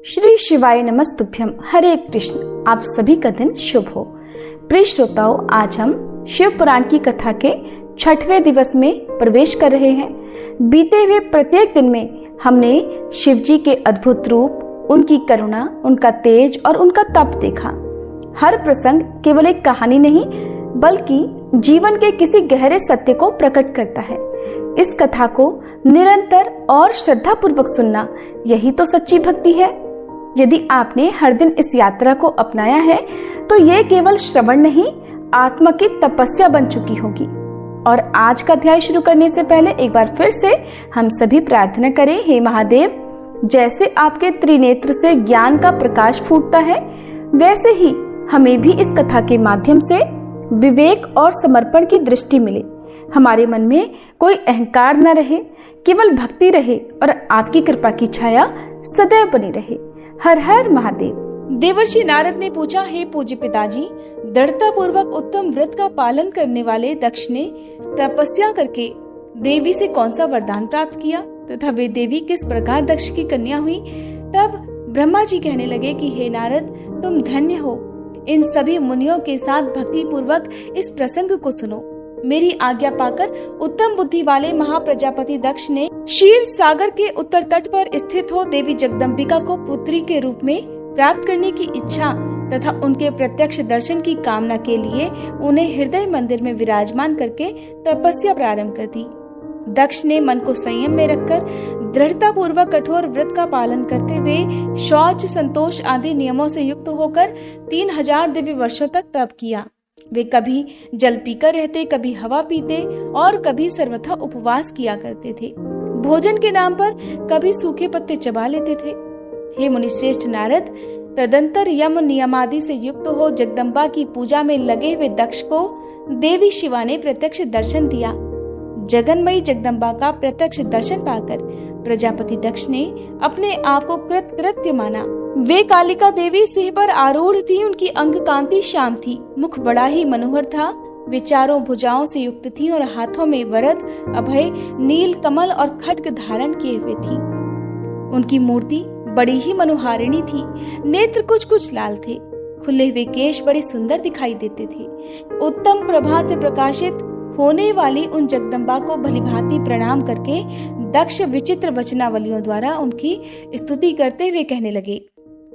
श्री शिवाय नमस्तुभ्यम। हरे कृष्ण। आप सभी का दिन शुभ हो। प्रिय श्रोताओं, आज हम शिव पुराण की कथा के 6वें दिवस में प्रवेश कर रहे हैं। बीते हुए प्रत्येक दिन में हमने शिव जी के अद्भुत रूप, उनकी करुणा, उनका तेज और उनका तप देखा। हर प्रसंग केवल एक कहानी नहीं बल्कि जीवन के किसी गहरे सत्य को प्रकट करता है। इस कथा को निरंतर और श्रद्धा पूर्वक सुनना, यही तो सच्ची भक्ति है। यदि आपने हर दिन इस यात्रा को अपनाया है तो ये केवल श्रवण नहीं, आत्मा की तपस्या बन चुकी होगी। और आज का अध्याय शुरू करने से पहले एक बार फिर से हम सभी प्रार्थना करें। हे महादेव, जैसे आपके त्रिनेत्र से ज्ञान का प्रकाश फूटता है, वैसे ही हमें भी इस कथा के माध्यम से विवेक और समर्पण की दृष्टि मिले। हमारे मन में कोई अहंकार न रहे, केवल भक्ति रहे और आपकी कृपा की छाया सदैव बनी रहे। हर हर महादेव। देवर्षि नारद ने पूछा, हे पूज्य पिताजी, दृढ़ता पूर्वक उत्तम व्रत का पालन करने वाले दक्ष ने तपस्या करके देवी से कौन सा वरदान प्राप्त किया तथा वे देवी किस प्रकार दक्ष की कन्या हुई? तब ब्रह्मा जी कहने लगे कि हे नारद, तुम धन्य हो। इन सभी मुनियों के साथ भक्ति पूर्वक इस प्रसंग को सुनो। मेरी आज्ञा पाकर उत्तम बुद्धि वाले महाप्रजापति दक्ष ने क्षीर सागर के उत्तर तट पर स्थित हो देवी जगदम्बिका को पुत्री के रूप में प्राप्त करने की इच्छा तथा उनके प्रत्यक्ष दर्शन की कामना के लिए उन्हें हृदय मंदिर में विराजमान करके तपस्या प्रारंभ कर दी। दक्ष ने मन को संयम में रखकर दृढ़ता पूर्वक कठोर व्रत का पालन करते हुए शौच, संतोष आदि नियमों से युक्त होकर 3000 दिव्य वर्षों तक तप किया। वे कभी जल पीकर रहते, कभी हवा पीते और कभी सर्वथा उपवास किया करते थे। भोजन के नाम पर कभी सूखे पत्ते चबा लेते थे। हे मुनिश्रेष्ठ नारद, तदंतर यम नियमादि से युक्त हो जगदम्बा की पूजा में लगे हुए दक्ष को देवी शिवा ने प्रत्यक्ष दर्शन दिया। जगन्मयी जगदम्बा का प्रत्यक्ष दर्शन पाकर प्रजापति दक्ष ने अपने आप को कृतकृत्य माना। वे कालिका देवी सिंह पर आरूढ़ थी। उनकी अंग कांति श्याम थी, मुख बड़ा ही मनोहर था। वे चारों भुजाओं से युक्त थी और हाथों में वरद, अभय, नील कमल और खड्ग धारण किए हुए थी। उनकी मूर्ति बड़ी ही मनोहारिणी थी। नेत्र कुछ कुछ लाल थे। खुले हुए केश बड़े सुंदर दिखाई देते थे। उत्तम प्रभा से प्रकाशित होने वाली उन जगदम्बा को भलीभांति प्रणाम करके दक्ष विचित्र वचनावलियों द्वारा उनकी स्तुति करते हुए कहने लगे।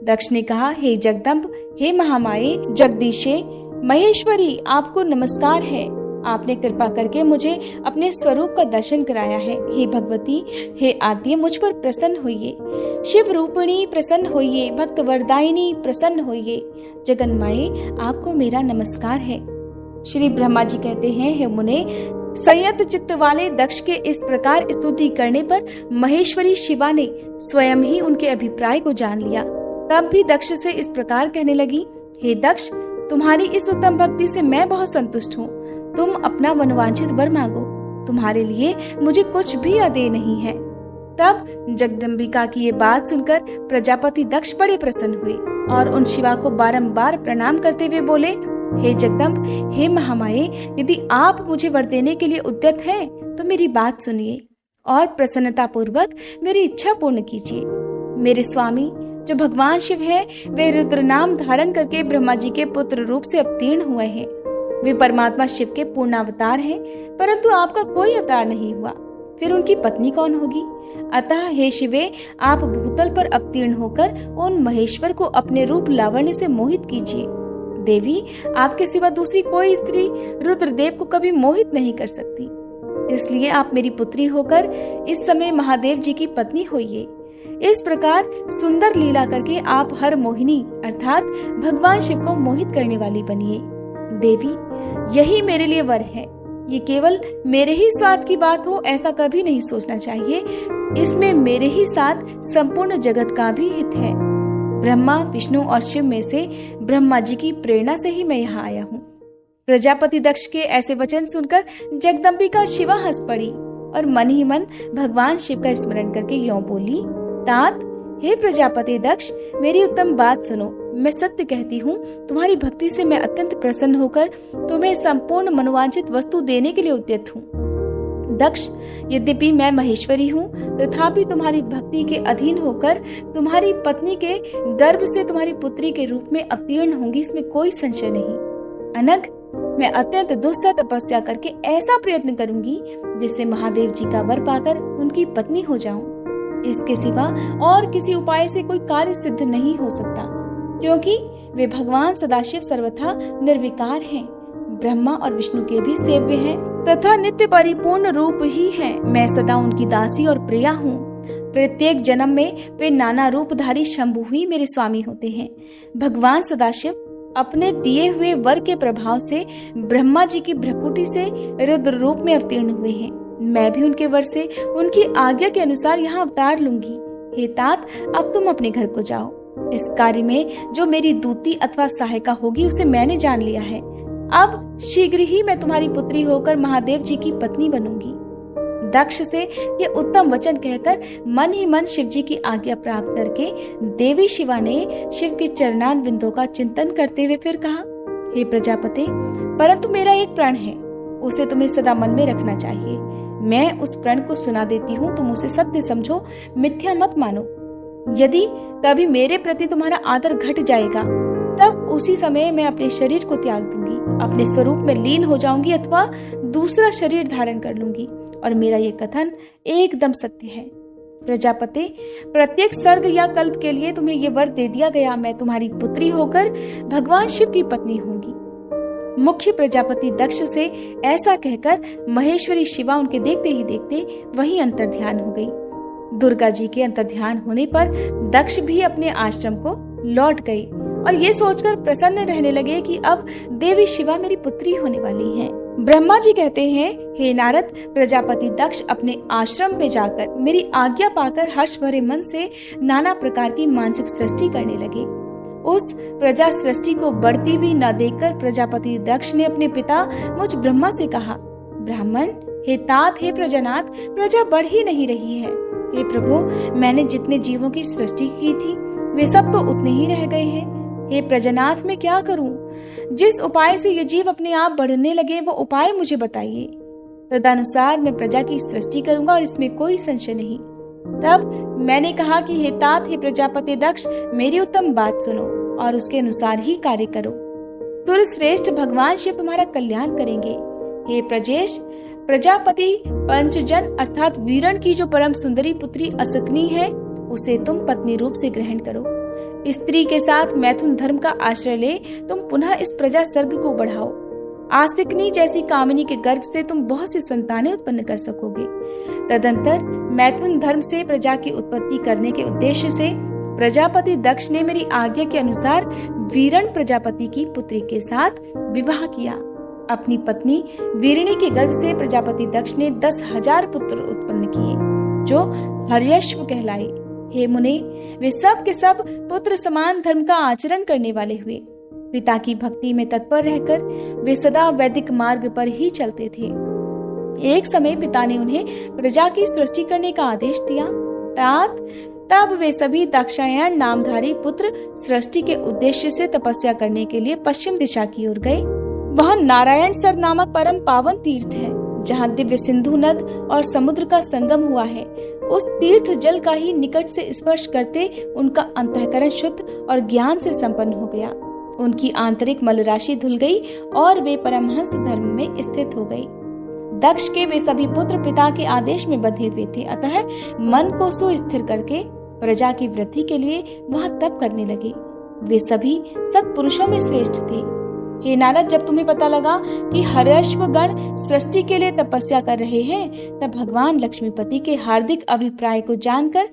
दक्ष ने कहा, हे जगदम्ब, हे महामाये, जगदीशे, महेश्वरी, आपको नमस्कार है। आपने कृपा करके मुझे अपने स्वरूप का दर्शन कराया है। हे भगवती, हे आद्य, मुझ पर प्रसन्न होइए। शिव रूपिणी प्रसन्न होइए। भक्त वरदायिनी प्रसन्न होइए। जगन्माये, आपको मेरा नमस्कार है। श्री ब्रह्मा जी कहते हैं, हे मुने, संयत चित्त वाले दक्ष के इस प्रकार स्तुति करने पर महेश्वरी शिवा ने स्वयं ही उनके अभिप्राय को जान लिया। तब भी दक्ष से इस प्रकार कहने लगी, हे दक्ष, तुम्हारी इस उत्तम भक्ति से मैं बहुत संतुष्ट हूँ। तुम अपना मनोवांछित वर मांगो, तुम्हारे लिए मुझे कुछ भी अदेय नहीं है। तब जगदम्बिका की ये बात सुनकर प्रजापति दक्ष बड़े प्रसन्न हुए और उन शिवा को बारंबार प्रणाम करते हुए बोले, हे जगदम्ब, हे महामाये, यदि आप मुझे वर देने के लिए उद्यत हैं तो मेरी बात सुनिए और प्रसन्नता पूर्वक मेरी इच्छा पूर्ण कीजिए। मेरे स्वामी जो भगवान शिव है, वे रुद्र नाम धारण करके ब्रह्मा जी के पुत्र रूप से अवतीर्ण हुए हैं। वे परमात्मा शिव के पूर्णावतार हैं, परंतु आपका कोई अवतार नहीं हुआ। फिर उनकी पत्नी कौन होगी? अतः हे शिवे, आप भूतल पर अवतीर्ण होकर उन महेश्वर को अपने रूप लावण्य से मोहित कीजिए। देवी, आपके सिवा दूसरी कोई स्त्री रुद्रदेव को कभी मोहित नहीं कर सकती। इसलिए आप मेरी पुत्री होकर इस समय महादेव जी की पत्नी होइए। इस प्रकार सुंदर लीला करके आप हर मोहिनी अर्थात भगवान शिव को मोहित करने वाली बनिए। देवी, यही मेरे लिए वर है। ये केवल मेरे ही स्वार्थ की बात हो ऐसा कभी नहीं सोचना चाहिए। इसमें मेरे ही साथ संपूर्ण जगत का भी हित है। ब्रह्मा, विष्णु और शिव में से ब्रह्मा जी की प्रेरणा से ही मैं यहाँ आया हूँ। प्रजापति दक्ष के ऐसे वचन सुनकर जगदम्बिका शिवा हंस पड़ी और मन ही मन भगवान शिव का स्मरण करके यों बोली, तात, हे प्रजापति दक्ष, मेरी उत्तम बात सुनो। मैं सत्य कहती हूँ, तुम्हारी भक्ति से मैं अत्यंत प्रसन्न होकर तुम्हें संपूर्ण मनोवांछित वस्तु देने के लिए उद्यत हूँ। दक्ष, यद्यपि मैं महेश्वरी हूँ, तथापि तुम्हारी भक्ति के अधीन होकर तुम्हारी पत्नी के गर्भ से तुम्हारी पुत्री के रूप में अवतीर्ण होंगी, इसमें कोई संशय नहीं। अनग, मैं अत्यंत दुस्सह तपस्या करके ऐसा प्रयत्न करूंगी जिससे महादेव जी का वर पाकर उनकी पत्नी हो जाऊं। इसके सिवा और किसी उपाय से कोई कार्य सिद्ध नहीं हो सकता, क्योंकि वे भगवान सदाशिव सर्वथा निर्विकार हैं, ब्रह्मा और विष्णु के भी सेव्य हैं तथा नित्य परिपूर्ण रूप ही हैं। मैं सदा उनकी दासी और प्रिया हूँ। प्रत्येक जन्म में वे नाना रूपधारी शंभु ही मेरे स्वामी होते हैं। भगवान सदाशिव अपने दिए हुए वर के प्रभाव से ब्रह्मा जी की भ्रकुटी से रुद्र रूप में अवतीर्ण हुए हैं। मैं भी उनके वर से उनकी आज्ञा के अनुसार यहाँ अवतार लूंगी। हे तात, अब तुम अपने घर को जाओ। इस कार्य में जो मेरी दूती अथवा सहायिका होगी उसे मैंने जान लिया है। अब शीघ्र ही मैं तुम्हारी पुत्री होकर महादेव जी की पत्नी बनूंगी। दक्ष से ये उत्तम वचन कहकर मन ही मन शिव जी की आज्ञा प्राप्त करके देवी शिवा ने शिव के चरणान बिंदों का चिंतन करते हुए फिर कहा, हे प्रजापते, परंतु मेरा एक प्रण है, उसे तुम्हें सदा मन में रखना चाहिए। मैं उस प्रण को सुना देती हूँ, तुम उसे सत्य समझो, मिथ्या मत मानो। यदि कभी मेरे प्रति तुम्हारा आदर घट जाएगा, तब उसी समय मैं अपने शरीर को त्याग दूंगी, अपने स्वरूप में लीन हो जाऊंगी अथवा दूसरा शरीर धारण कर लूंगी। और मेरा ये कथन एकदम सत्य है। प्रजापते, प्रत्येक सर्ग या कल्प के लिए तुम्हें ये वर दे दिया गया, मैं तुम्हारी पुत्री होकर भगवान शिव की पत्नी होंगी। मुख्य प्रजापति दक्ष से ऐसा कहकर महेश्वरी शिवा उनके देखते ही देखते वहीं अंतर्ध्यान हो गई। दुर्गा जी के अंतर्ध्यान होने पर दक्ष भी अपने आश्रम को लौट गए और ये सोचकर प्रसन्न रहने लगे कि अब देवी शिवा मेरी पुत्री होने वाली हैं। ब्रह्मा जी कहते हैं, हे नारद, प्रजापति दक्ष अपने आश्रम में जाकर मेरी आज्ञा पाकर हर्ष भरे मन से नाना प्रकार की मानसिक सृष्टि करने लगे। उस प्रजा सृष्टि को बढ़ती हुई न देखकर प्रजापति दक्ष ने अपने पिता मुझ ब्रह्मा से कहा, ब्राह्मण, हे तात, हे प्रजानाथ, प्रजा बढ़ ही नहीं रही है। हे प्रभु, मैंने जितने जीवों की सृष्टि की थी वे सब तो उतने ही रह गए हैं। हे प्रजानाथ, मैं क्या करूं? जिस उपाय से ये जीव अपने आप बढ़ने लगे वो उपाय मुझे बताइए। तदनुसार मैं प्रजा की सृष्टि करूंगा और इसमें कोई संशय नहीं। तब मैंने कहा कि हे तात, हे प्रजापति दक्ष, मेरी उत्तम बात सुनो और उसके अनुसार ही कार्य करो। सूर्य श्रेष्ठ भगवान शिव तुम्हारा कल्याण करेंगे। हे प्रजेश, प्रजापति पंचजन अर्थात वीरण की जो परम सुंदरी पुत्री असकनी है उसे तुम पत्नी रूप से ग्रहण करो। स्त्री के साथ मैथुन धर्म का आश्रय ले तुम पुनः इस प्रजा सर्ग को बढ़ाओ। आस्तिकनी जैसी कामिनी के गर्भ से तुम बहुत सी संतानें उत्पन्न कर सकोगे। तदंतर मैथुन धर्म से प्रजा की उत्पत्ति करने के उद्देश्य से प्रजापति दक्ष ने मेरी आज्ञा के अनुसार वीरण प्रजापति की पुत्री के साथ विवाह किया। अपनी पत्नी वीरणी के गर्भ से प्रजापति दक्ष ने 10,000 पुत्र उत्पन्न किए जो हर्यश्व कहलाए। हे मुने, वे सब के सब पुत्र समान धर्म का आचरण करने वाले हुए। पिता की भक्ति में तत्पर रहकर वे सदा वैदिक मार्ग पर ही चलते थे। एक समय पिता ने उन्हें प्रजा की सृष्टि करने का आदेश दिया। तब वे सभी दाक्षायण नामधारी पुत्र सृष्टि के उद्देश्य से तपस्या करने के लिए पश्चिम दिशा की ओर गए। वह नारायण सर नामक परम पावन तीर्थ है, जहाँ दिव्य सिंधु नद और समुद्र का संगम हुआ है। उस तीर्थ जल का ही निकट से स्पर्श करते उनका अंतःकरण शुद्ध और ज्ञान से संपन्न हो गया। उनकी आंतरिक मल राशि धुल गई और वे परमहंस धर्म में स्थित हो गई। दक्ष के वे सभी पुत्र पिता के आदेश में बंधे हुए थे, अतः मन को सुस्थिर करके प्रजा की वृद्धि के लिए वह तप करने लगे। वे सभी सत्पुरुषों में श्रेष्ठ थे। हे नारद, जब तुम्हें पता लगा कि हर्यश्व गण सृष्टि के लिए तपस्या कर रहे हैं, तब भगवान लक्ष्मीपति के हार्दिक अभिप्राय को जानकर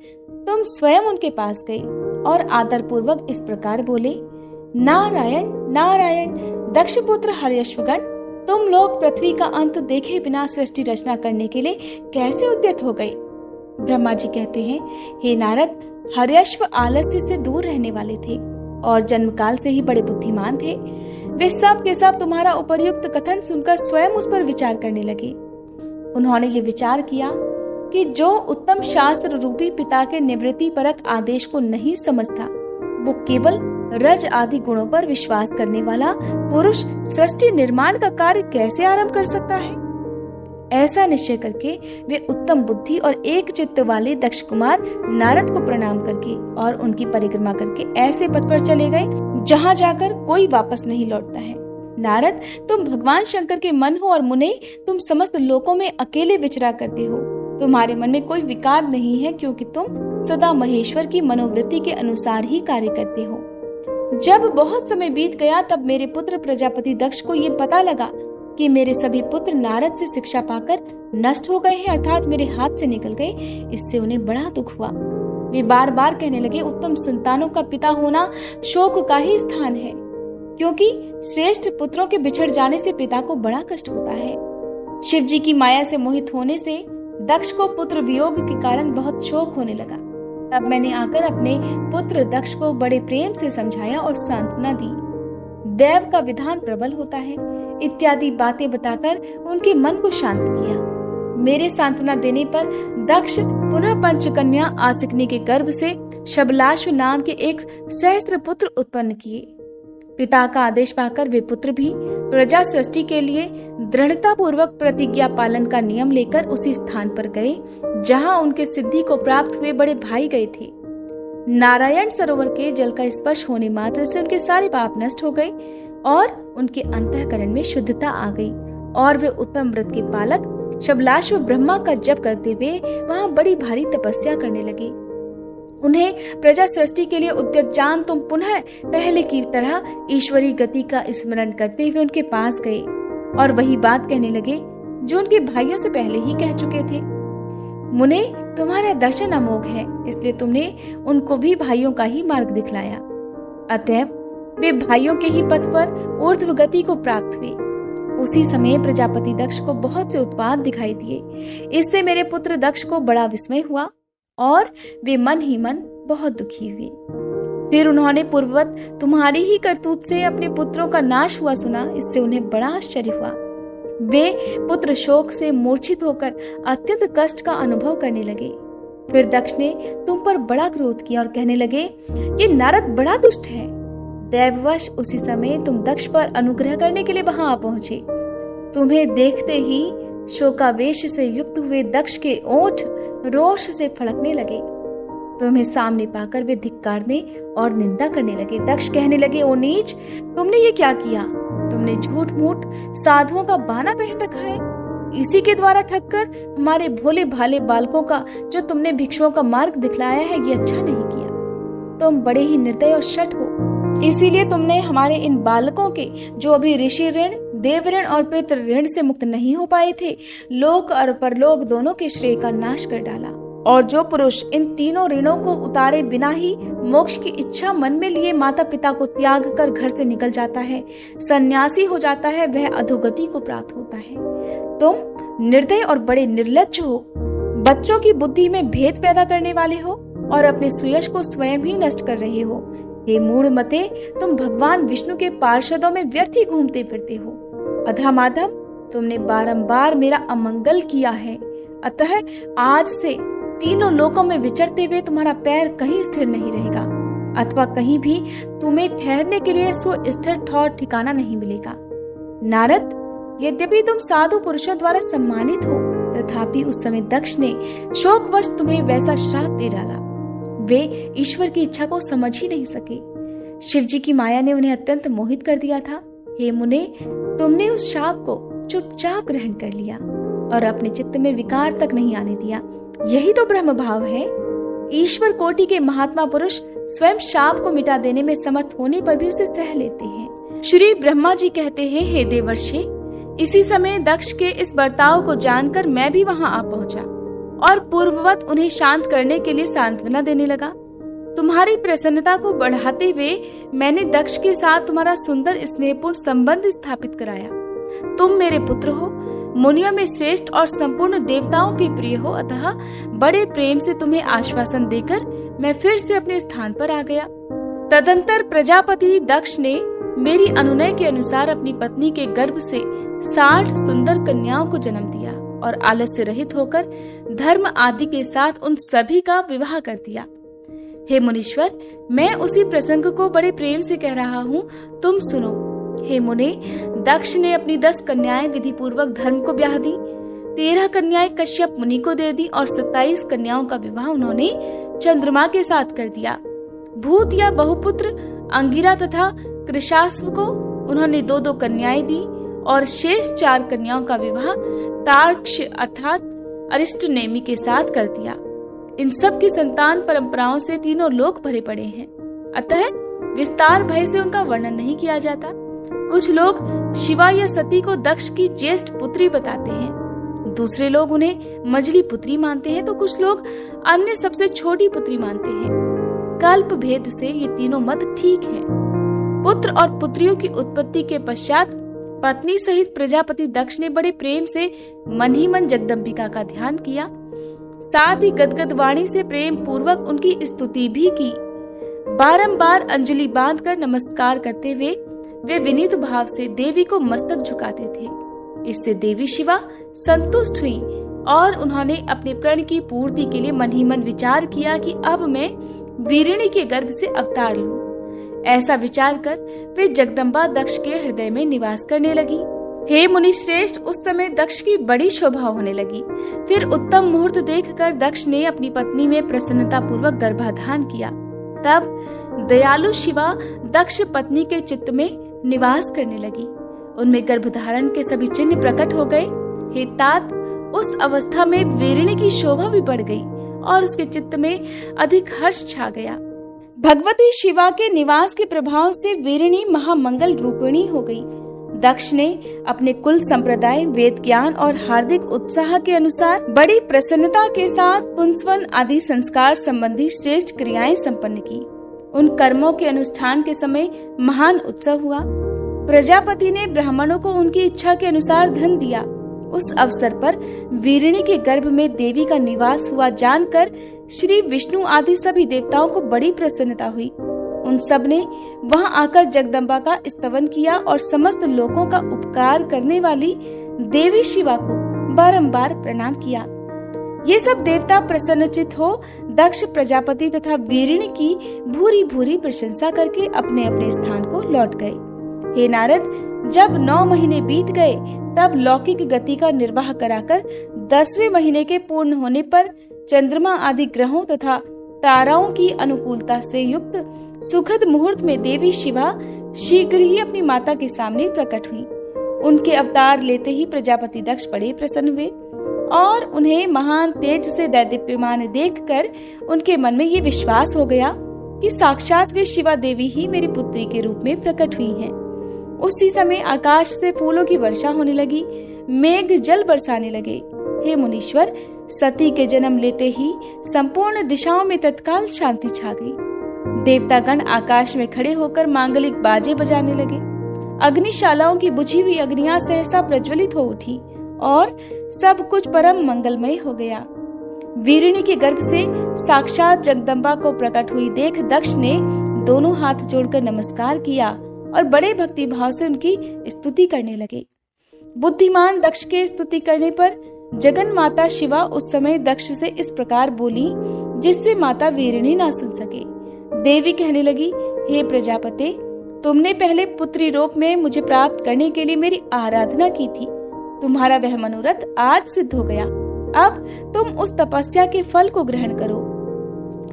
तुम स्वयं उनके पास गए और आदर पूर्वक इस प्रकार बोले, नारायण नारायण, दक्ष पुत्र हर्यश्वगण, तुम लोग पृथ्वी का अंत देखे बिना सृष्टि रचना करने के लिए कैसे उद्यत हो गए? ब्रह्मा जी कहते हैं, हे नारद, हर्यश्व आलस्य से दूर रहने वाले थे और जन्मकाल से ही बड़े बुद्धिमान थे। वे सब के सब तुम्हारा उपर्युक्त कथन सुनकर स्वयं उस पर विचार करने लगे। उन्होंने ये विचार किया कि जो उत्तम शास्त्र रूपी पिता के निवृत्ति परक आदेश को नहीं समझता, वो केवल रज आदि गुणों पर विश्वास करने वाला पुरुष सृष्टि निर्माण का कार्य कैसे आरंभ कर सकता है? ऐसा निश्चय करके वे उत्तम बुद्धि और एक चित्त वाले दक्ष कुमार नारद को प्रणाम करके और उनकी परिक्रमा करके ऐसे पथ पर चले गए जहाँ जाकर कोई वापस नहीं लौटता है। नारद, तुम भगवान शंकर के मन हो और मुने, तुम समस्त लोकों में अकेले विचरा करते हो। तुम्हारे मन में कोई विकार नहीं है, क्योंकि तुम सदा महेश्वर की मनोवृत्ति के अनुसार ही कार्य करते हो। जब बहुत समय बीत गया तब मेरे पुत्र प्रजापति दक्ष को ये पता लगा कि मेरे सभी पुत्र नारद से शिक्षा पाकर नष्ट हो गए हैं, अर्थात मेरे हाथ से निकल गए। इससे उन्हें बड़ा दुख हुआ। वे बार बार कहने लगे, उत्तम संतानों का पिता होना शोक का ही स्थान है, क्योंकि श्रेष्ठ पुत्रों के बिछड़ जाने से पिता को बड़ा कष्ट होता है। शिव जी की माया से मोहित होने से दक्ष को पुत्र वियोग के कारण बहुत शोक होने लगा। तब मैंने आकर अपने पुत्र दक्ष को बड़े प्रेम से समझाया और सांत्वना दी। देव का विधान प्रबल होता है इत्यादि बातें बताकर उनके मन को शांत किया। मेरे सांत्वना देने पर दक्ष पुनः पंचकन्या आसिकनी के गर्भ से शबलाश्व नाम के एक सहस्त्र पुत्र उत्पन्न किए। पिता का आदेश पाकर वे पुत्र भी प्रजा सृष्टि के लिए दृढ़ता पूर्वक प्रतिज्ञा पालन का नियम लेकर उसी स्थान पर गए जहां उनके सिद्धि को प्राप्त हुए बड़े भाई गए थे। नारायण सरोवर के जल का स्पर्श होने मात्र से उनके सारे पाप नष्ट हो गए और उनके अंतःकरण में शुद्धता आ गई और वे उत्तम व्रत के पालक शबलाश्व ब्रह्मा का जप करते हुए वहां बड़ी भारी तपस्या करने लगे। उन्हें प्रजा सृष्टि के लिए उद्यत जान तुम पुनः पहले की तरह ईश्वरी गति का स्मरण करते हुए उनके पास गए और वही बात कहने लगे जो उनके भाइयों से पहले ही कह चुके थे। मुने, तुम्हारा दर्शन अमोघ है, इसलिए तुमने उनको भी भाइयों का ही मार्ग दिखलाया। अतएव वे भाइयों के ही पथ पर ऊर्ध्व गति को प्राप्त हुए। उसी समय प्रजापति दक्ष को बहुत से उत्पात दिखाई दिए। इससे मेरे पुत्र दक्ष को बड़ा विस्मय हुआ और वे मन ही मन बहुत दुखी हुए। फिर उन्होंने पूर्ववत तुम्हारी ही करतूत से अपने पुत्रों का नाश हुआ सुना। इससे उन्हें बड़ा आश्चर्य हुआ। वे पुत्र शोक से मूर्छित होकर अत्यंत कष्ट का अनुभव करने लगे। फिर दक्ष ने तुम पर बड़ा क्रोध किया और कहने लगे, ये नारद बड़ा दुष्ट है। दैववश उसी समय तुम दक्ष पर अनुग्रह करने के लिए वहां आ पहुंचे। तुम्हें देखते ही शोकावेश से युक्त हुए दक्ष के ओठ रोष से फड़कने लगे। तुम्हें सामने पाकर वे धिक्कारने और निंदा करने लगे। दक्ष कहने लगे, ओ नीच, तुमने ये क्या किया? तुमने झूठ मूठ साधुओं का बाना पहन रखा है। इसी के द्वारा ठगकर हमारे भोले भाले बालकों का जो तुमने भिक्षुओं का मार्ग दिखलाया है, ये अच्छा नहीं किया। तुम बड़े ही निर्दय और शठ हो। इसीलिए तुमने हमारे इन बालकों के जो अभी ऋषि ऋण, देव ऋण और पितृ ऋण से मुक्त नहीं हो पाए थे, लोक और परलोक दोनों के श्रेय का नाश कर डाला। और जो पुरुष इन तीनों ऋणों को उतारे बिना ही मोक्ष की इच्छा मन में लिए माता पिता को त्याग कर घर से निकल जाता है, सन्यासी हो जाता है, वह अधोगति को प्राप्त होता है। तुम निर्दय और बड़े निर्लज्ज हो, बच्चों की बुद्धि में भेद पैदा करने वाले हो और अपने सुयश को स्वयं ही नष्ट कर रहे हो। हे मूढ़ मते, तुम भगवान विष्णु के पार्षदों में व्यर्थ ही घूमते फिरते हो। अधमाधम, तुमने बारंबार मेरा अमंगल किया है, अतः आज से तीनों लोकों में विचरते हुए तुम्हारा पैर कहीं स्थिर नहीं रहेगा, अथवा कहीं भी तुम्हें ठहरने के लिए सुस्थिर ठौर ठिकाना नहीं मिलेगा। नारद, यद्यपि तुम साधु पुरुषों द्वारा सम्मानित हो, तथापि उस समय दक्ष ने शोकवश तुम्हें वैसा श्राप दे डाला। वे ईश्वर की इच्छा को समझ ही नहीं सके। शिव जी की माया ने उन्हें अत्यंत मोहित कर दिया था। हे मुने, तुमने उस शाप को चुपचाप ग्रहण कर लिया और अपने चित्त में विकार तक नहीं आने दिया। यही तो ब्रह्म भाव है। ईश्वर कोटि के महात्मा पुरुष स्वयं शाप को मिटा देने में समर्थ होने पर भी उसे सह लेते हैं। श्री ब्रह्मा जी कहते हैं, हे देवर्षि, इसी समय दक्ष के इस बर्ताव को जानकर मैं भी वहां आ पहुंचा और पूर्ववत उन्हें शांत करने के लिए सांत्वना देने लगा। तुम्हारी प्रसन्नता को बढ़ाते हुए मैंने दक्ष के साथ तुम्हारा सुंदर स्नेहपूर्ण संबंध स्थापित कराया। तुम मेरे पुत्र हो, मुनियों में श्रेष्ठ और संपूर्ण देवताओं के प्रिय हो, अतः बड़े प्रेम से तुम्हें आश्वासन देकर मैं फिर से अपने स्थान पर आ गया। तदंतर प्रजापति दक्ष ने मेरी अनुनय के अनुसार अपनी पत्नी के गर्भ से 60 सुंदर कन्याओं को जन्म दिया और आलस्य रहित होकर धर्म आदि के साथ उन सभी का विवाह कर दिया। हे मुनीश्वर, मैं उसी प्रसंग को बड़े प्रेम से कह रहा हूँ, तुम सुनो। हे मुने, दक्ष ने अपनी 10 कन्याएं विधि पूर्वक धर्म को ब्याह दी। 13 कन्याएं कश्यप मुनि को दे दी और 27 कन्याओं का विवाह उन्होंने चंद्रमा के साथ कर दिया। भूत या बहुपुत्र अंगिरा तथा कृशास्व को उन्होंने 2-2 कन्याएं दी और शेष 4 कन्याओं का विवाह तार्क्ष अर्थात अरिस्टनेमी के साथ कर दिया। इन सब की संतान परंपराओं से तीनों लोक भरे पड़े हैं, अतः विस्तार भय से उनका वर्णन नहीं किया जाता। कुछ लोग शिवा या सती को दक्ष की ज्येष्ठ पुत्री बताते हैं, दूसरे लोग उन्हें मझली पुत्री मानते हैं, तो कुछ लोग अन्य सबसे छोटी पुत्री मानते हैं। कल्प भेद से ये तीनों मत ठीक हैं। पुत्र और पुत्रियों की उत्पत्ति के पश्चात पत्नी सहित प्रजापति दक्ष ने बड़े प्रेम से मन ही मन जगदम्बिका का ध्यान किया, साथ ही गदगद वाणी से प्रेम पूर्वक उनकी स्तुति भी की। बारंबार अंजलि बांधकर नमस्कार करते हुए वे विनीत भाव से देवी को मस्तक झुकाते थे। इससे देवी शिवा संतुष्ट हुई और उन्होंने अपने प्रण की पूर्ति के लिए मन ही मन विचार किया कि अब मैं वीरिणी के गर्भ से अवतार लूं। ऐसा विचार कर वे जगदम्बा दक्ष के हृदय में निवास करने लगी। हे मुनि श्रेष्ठ, उस समय दक्ष की बड़ी शोभा होने लगी। फिर उत्तम मुहूर्त देखकर दक्ष ने अपनी पत्नी में प्रसन्नता पूर्वक गर्भाधान किया। तब दयालु शिवा दक्ष पत्नी के चित्त में निवास करने लगी। उनमें गर्भधारण के सभी चिन्ह प्रकट हो गए। हे तात, उस अवस्था में वीरिणी की शोभा भी बढ़ गई और उसके चित्त में अधिक हर्ष छा गया। भगवती शिवा के निवास के प्रभाव से वीरिणी महामंगल रूपिणी हो गई। दक्ष ने अपने कुल संप्रदाय, वेद ज्ञान और हार्दिक उत्साह के अनुसार बड़ी प्रसन्नता के साथ पुंसवन आदि संस्कार संबंधी श्रेष्ठ क्रियाएं संपन्न की। उन कर्मों के अनुष्ठान के समय महान उत्सव हुआ। प्रजापति ने ब्राह्मणों को उनकी इच्छा के अनुसार धन दिया। उस अवसर पर वीरिणी के गर्भ में देवी का निवास हुआ जानकर श्री विष्णु आदि सभी देवताओं को बड़ी प्रसन्नता हुई। उन सब ने वहां आकर जगदम्बा का स्तवन किया और समस्त लोगों का उपकार करने वाली देवी शिवा को बारंबार प्रणाम किया। ये सब देवता प्रसन्नचित हो दक्ष प्रजापति तथा वीरिणी की भूरी भूरी प्रशंसा करके अपने अपने स्थान को लौट गए। हे नारद, जब 9 महीने बीत गए तब लौकिक गति का निर्वाह कराकर 10वें महीने के पूर्ण होने पर चंद्रमा आदि ग्रहों तथा ताराओं की अनुकूलता से युक्त सुखद मुहूर्त में देवी शिवा शीघ्र ही अपनी माता के सामने प्रकट हुई। उनके अवतार लेते ही प्रजापति दक्ष बड़े प्रसन्न हुए और उन्हें महान तेज से दैदीप्यमान देखकर उनके मन में ये विश्वास हो गया कि साक्षात वे शिवा देवी ही मेरी पुत्री के रूप में प्रकट हुई हैं। उसी समय आकाश से फूलों की वर्षा होने लगी, मेघ जल बरसाने लगे। हे मुनीश्वर, सती के जन्म लेते ही संपूर्ण दिशाओं में तत्काल शांति छा गई। देवतागण आकाश में खड़े होकर मांगलिक बाजे बजाने लगे। अग्निशालाओं की बुझी हुई अग्नियां सहसा प्रज्वलित हो उठी और सब कुछ परम मंगलमय हो गया। वीरिणी के गर्भ से साक्षात जगदम्बा को प्रकट हुई देख दक्ष ने दोनों हाथ जोड़कर नमस्कार किया और बड़े भक्ति भाव से उनकी स्तुति करने लगे। बुद्धिमान दक्ष के स्तुति करने पर जगन माता शिवा उस समय दक्ष से इस प्रकार बोली जिससे माता वीरिणी ना सुन सके। देवी कहने लगी, हे प्रजापते, तुमने पहले पुत्री रूप में मुझे प्राप्त करने के लिए मेरी आराधना की थी। तुम्हारा वह मनोरथ आज सिद्ध हो गया। अब तुम उस तपस्या के फल को ग्रहण करो।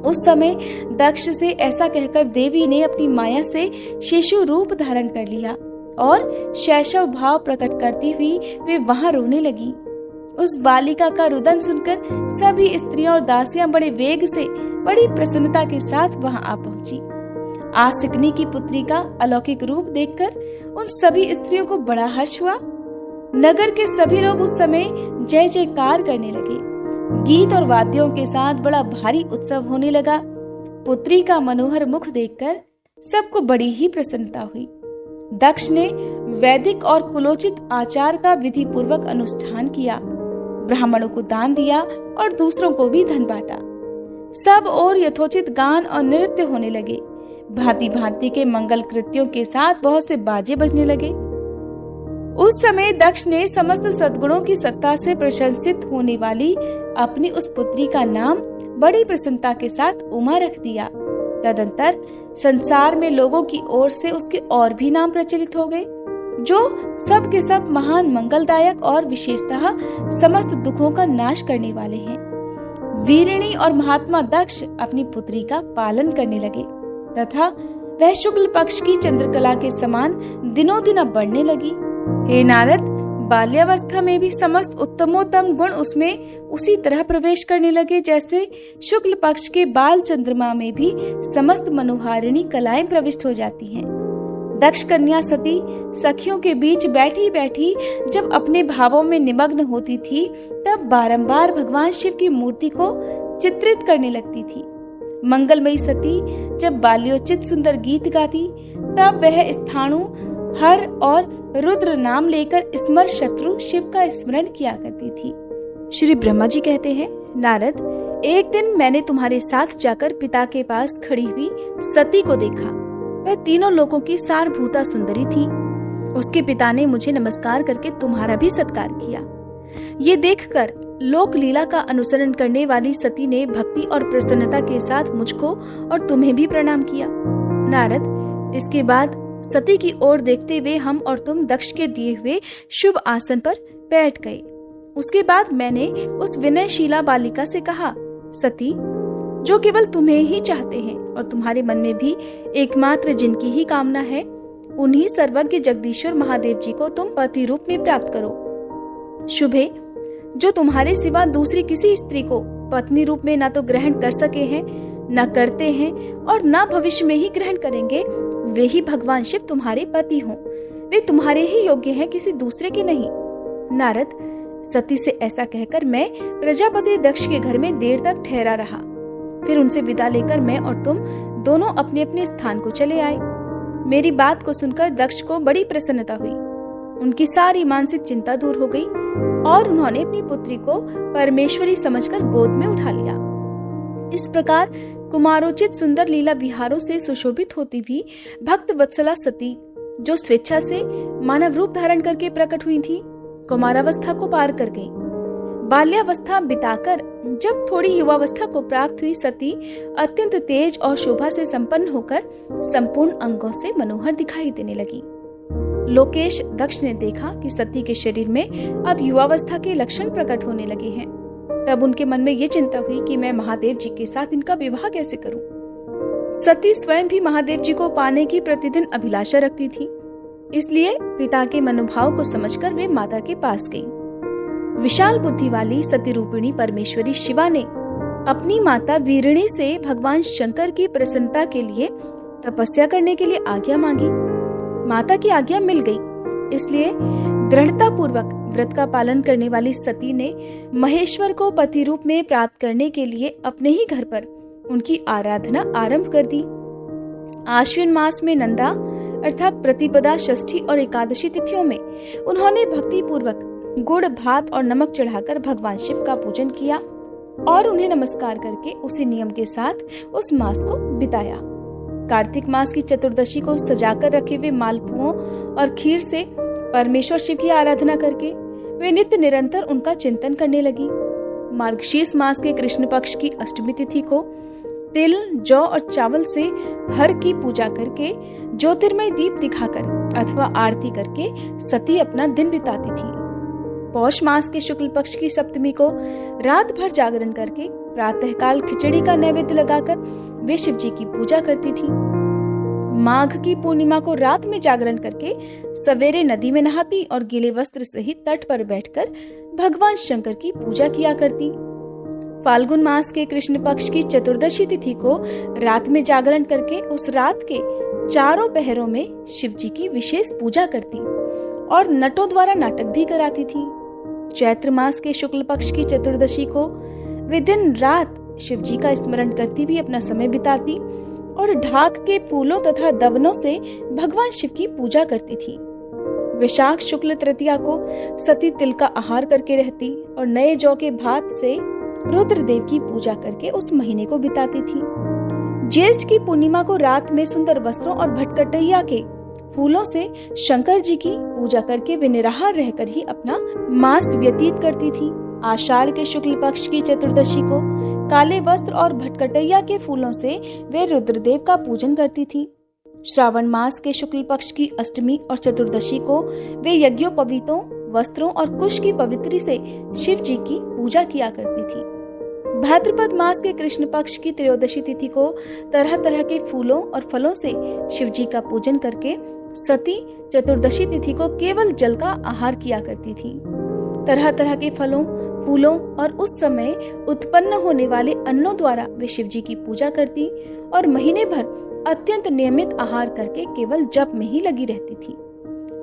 उस समय दक्ष से ऐसा कहकर देवी ने अपनी माया से शिशु रूप धारण कर लिया और शैशव भाव प्रकट करती हुई वे वहां रोने लगी। उस बालिका का रुदन सुनकर सभी स्त्रियां और दासियां बड़े वेग से बड़ी प्रसन्नता के साथ वहां आ पहुंची। आसिकनी की पुत्री का अलौकिक रूप देखकर उन सभी स्त्रियों को बड़ा हर्ष हुआ। नगर के सभी लोग उस समय जय जयकार करने लगे। गीत और वाद्यों के साथ बड़ा भारी उत्सव होने लगा। पुत्री का मनोहर मुख देखकर सबको बड़ी ही प्रसन्नता हुई। दक्ष ने वैदिक और कुलोचित आचार का विधि पूर्वक अनुष्ठान किया, ब्राह्मणों को दान दिया और दूसरों को भी धन बांटा। सब और यथोचित गान और नृत्य होने लगे। भांति भांति के मंगल कृत्यों के साथ बहुत से बाजे बजने लगे। उस समय दक्ष ने समस्त सद्गुणों की सत्ता से प्रशंसित होने वाली अपनी उस पुत्री का नाम बड़ी प्रसन्नता के साथ उमा रख दिया। तदंतर संसार में लोगों की ओर से उसके और भी नाम प्रचलित हो गए। जो सब के सब महान मंगलदायक और विशेषतः समस्त दुखों का नाश करने वाले हैं। वीरिणी और महात्मा दक्ष अपनी पुत्री का पालन करने लगे तथा वह शुक्ल पक्ष की चंद्रकला के समान दिनों दिन अब बढ़ने लगी। हे नारद, बाल्यावस्था में भी समस्त उत्तमोत्तम गुण उसमें उसी तरह प्रवेश करने लगे जैसे शुक्ल पक्ष के बाल चंद्रमा में भी समस्त मनोहारिणी कलाएं प्रविष्ट हो जाती हैं। दक्ष कन्या सती सखियों के बीच बैठी बैठी जब अपने भावों में निमग्न होती थी तब बारंबार भगवान शिव की मूर्ति को चित्रित करने लगती थी। मंगलमयी सती जब बाल्योचित सुंदर गीत गाती तब वह स्थाणु, हर और रुद्र नाम लेकर स्मर शत्रु शिव का स्मरण किया करती थी। श्री ब्रह्मा जी कहते हैं, नारद, एक दिन मैंने तुम्हारे साथ जाकर पिता के पास खड़ी हुई सती को देखा। वह तीनों लोगों की सारभूता सुंदरी थी। उसके पिता ने मुझे नमस्कार करके तुम्हारा भी सत्कार किया। ये देखकर लोक लीला का अनुसरण करने वाली सती ने भक्ति और प्रसन्नता के साथ मुझको और तुम्हें भी प्रणाम किया। नारद, इसके बाद सती की ओर देखते हुए हम और तुम दक्ष के दिए हुए शुभ आसन पर बैठ गए। उसके बाद मैंने उस विनयशीला बालिका से कहा, सती, जो केवल तुम्हें ही चाहते हैं और तुम्हारे मन में भी एकमात्र जिनकी ही कामना है, उन्हीं सर्वज्ञ जगदीश्वर महादेव जी को तुम पति रूप में प्राप्त करो। शुभे, जो तुम्हारे सिवा दूसरी किसी स्त्री को पत्नी रूप में ना तो ग्रहण कर सके हैं, न करते हैं और न भविष्य में ही ग्रहण करेंगे, वे ही भगवान शिव तुम्हारे पति हों। वे तुम्हारे ही योग्य हैं, किसी दूसरे के नहीं। नारद, सती से ऐसा कहकर मैं प्रजापति दक्ष के घर में देर तक ठहरा रहा। फिर उनसे विदा लेकर मैं और तुम दोनों अपने अपने स्थान को चले आए। मेरी बात को सुनकर दक्ष को बड़ी प्रसन्नता हुई। उनकी सारी मानसिक चिंता दूर हो गई और उन्होंने अपनी पुत्री को परमेश्वरी समझकर गोद में उठा लिया। इस प्रकार कुमारोचित सुंदर लीला विहारों से सुशोभित होती हुई भक्त वत्सला सती, जो स्वेच्छा से मानव रूप धारण करके प्रकट हुई थी, कुमारावस्था को पार कर गई। बाल्यावस्था बिताकर जब थोड़ी युवावस्था को प्राप्त हुई सती अत्यंत तेज और शोभा से संपन्न होकर संपूर्ण अंगों से मनोहर दिखाई देने लगी। लोकेश दक्ष ने देखा कि सती के शरीर में अब युवावस्था के लक्षण प्रकट होने लगे हैं। तब उनके मन में ये चिंता हुई कि मैं महादेव जी के साथ इनका विवाह कैसे करूं। सती स्वयं भी महादेव जी को पाने की प्रतिदिन अभिलाषा रखती थी, इसलिए पिता के मनोभाव को समझकर वे माता के पास गई। विशाल बुद्धि वाली सती रूपिणी परमेश्वरी शिवा ने अपनी माता वीरिणी से भगवान शंकर की प्रसन्नता के लिए तपस्या करने के लिए आज्ञा मांगी। माता की आज्ञा मिल गई, इसलिए दृढ़ता पूर्वक व्रत का पालन करने वाली सती ने महेश्वर को पति रूप में प्राप्त करने के लिए अपने ही घर पर उनकी आराधना आरंभ कर दी। आश्विन मास में नंदा अर्थात प्रतिपदा, षष्ठी और एकादशी तिथियों में उन्होंने भक्ति पूर्वक गुड़, भात और नमक चढ़ाकर भगवान शिव का पूजन किया और उन्हें नमस्कार करके उसी नियम के साथ उस मास को बिताया। कार्तिक मास की चतुर्दशी को सजाकर रखे हुए मालपुओं और खीर से परमेश्वर शिव की आराधना करके वे नित्य निरंतर उनका चिंतन करने लगी। मार्गशीर्ष मास के कृष्ण पक्ष की अष्टमी तिथि को तिल, जौ और चावल से हर की पूजा करके ज्योतिर्मय दीप दिखाकर अथवा आरती करके सती अपना दिन बिताती थी। पौष मास के शुक्ल पक्ष की सप्तमी को रात भर जागरण करके प्रातःकाल खिचड़ी का नैवेद्य लगाकर वे शिव जी की पूजा करती थी। माघ की पूर्णिमा को रात में जागरण करके सवेरे नदी में नहाती और गीले वस्त्र सहित तट पर बैठकर भगवान शंकर की पूजा किया करती। फाल्गुन मास के कृष्ण पक्ष की चतुर्दशी तिथि को रात में जागरण करके उस रात के चारों पहरों में शिव जी की विशेष पूजा करती और नटों द्वारा नाटक भी कराती थी। चैत्र मास के शुक्ल पक्ष की चतुर्दशी को वे दिन रात शिव जी का स्मरण करती भी अपना समय बिताती और ढाक के फूलों तथा दवनों से भगवान शिव की पूजा करती थी। वैशाख शुक्ल तृतीया को सती तिल का आहार करके रहती और नए जौ के भात से रुद्रदेव की पूजा करके उस महीने को बिताती थी। ज्येष्ठ की पूर्णिमा को रात में सुंदर वस्त्रों और भटकटैया के फूलों से शंकर जी की पूजा करके वे निराहार रहकर ही अपना मास व्यतीत करती थी। आषाढ़ के शुक्ल पक्ष की चतुर्दशी को काले वस्त्र और भटकटैया के फूलों से वे रुद्रदेव का पूजन करती थी। श्रावण मास के शुक्ल पक्ष की अष्टमी और चतुर्दशी को वे यज्ञोपवीतों, वस्त्रों और कुश की पवित्री से शिव जी की पूजा किया करती थी। भाद्रपद मास के कृष्ण पक्ष की त्रयोदशी तिथि को तरह तरह के फूलों और फलों से शिव जी का पूजन करके सती चतुर्दशी तिथि को केवल जल का आहार किया करती थी। तरह तरह के फलों, फूलों और उस समय उत्पन्न होने वाले अन्नों द्वारा वे शिव जी की पूजा करती और महीने भर अत्यंत नियमित आहार करके केवल जप में ही लगी रहती थी।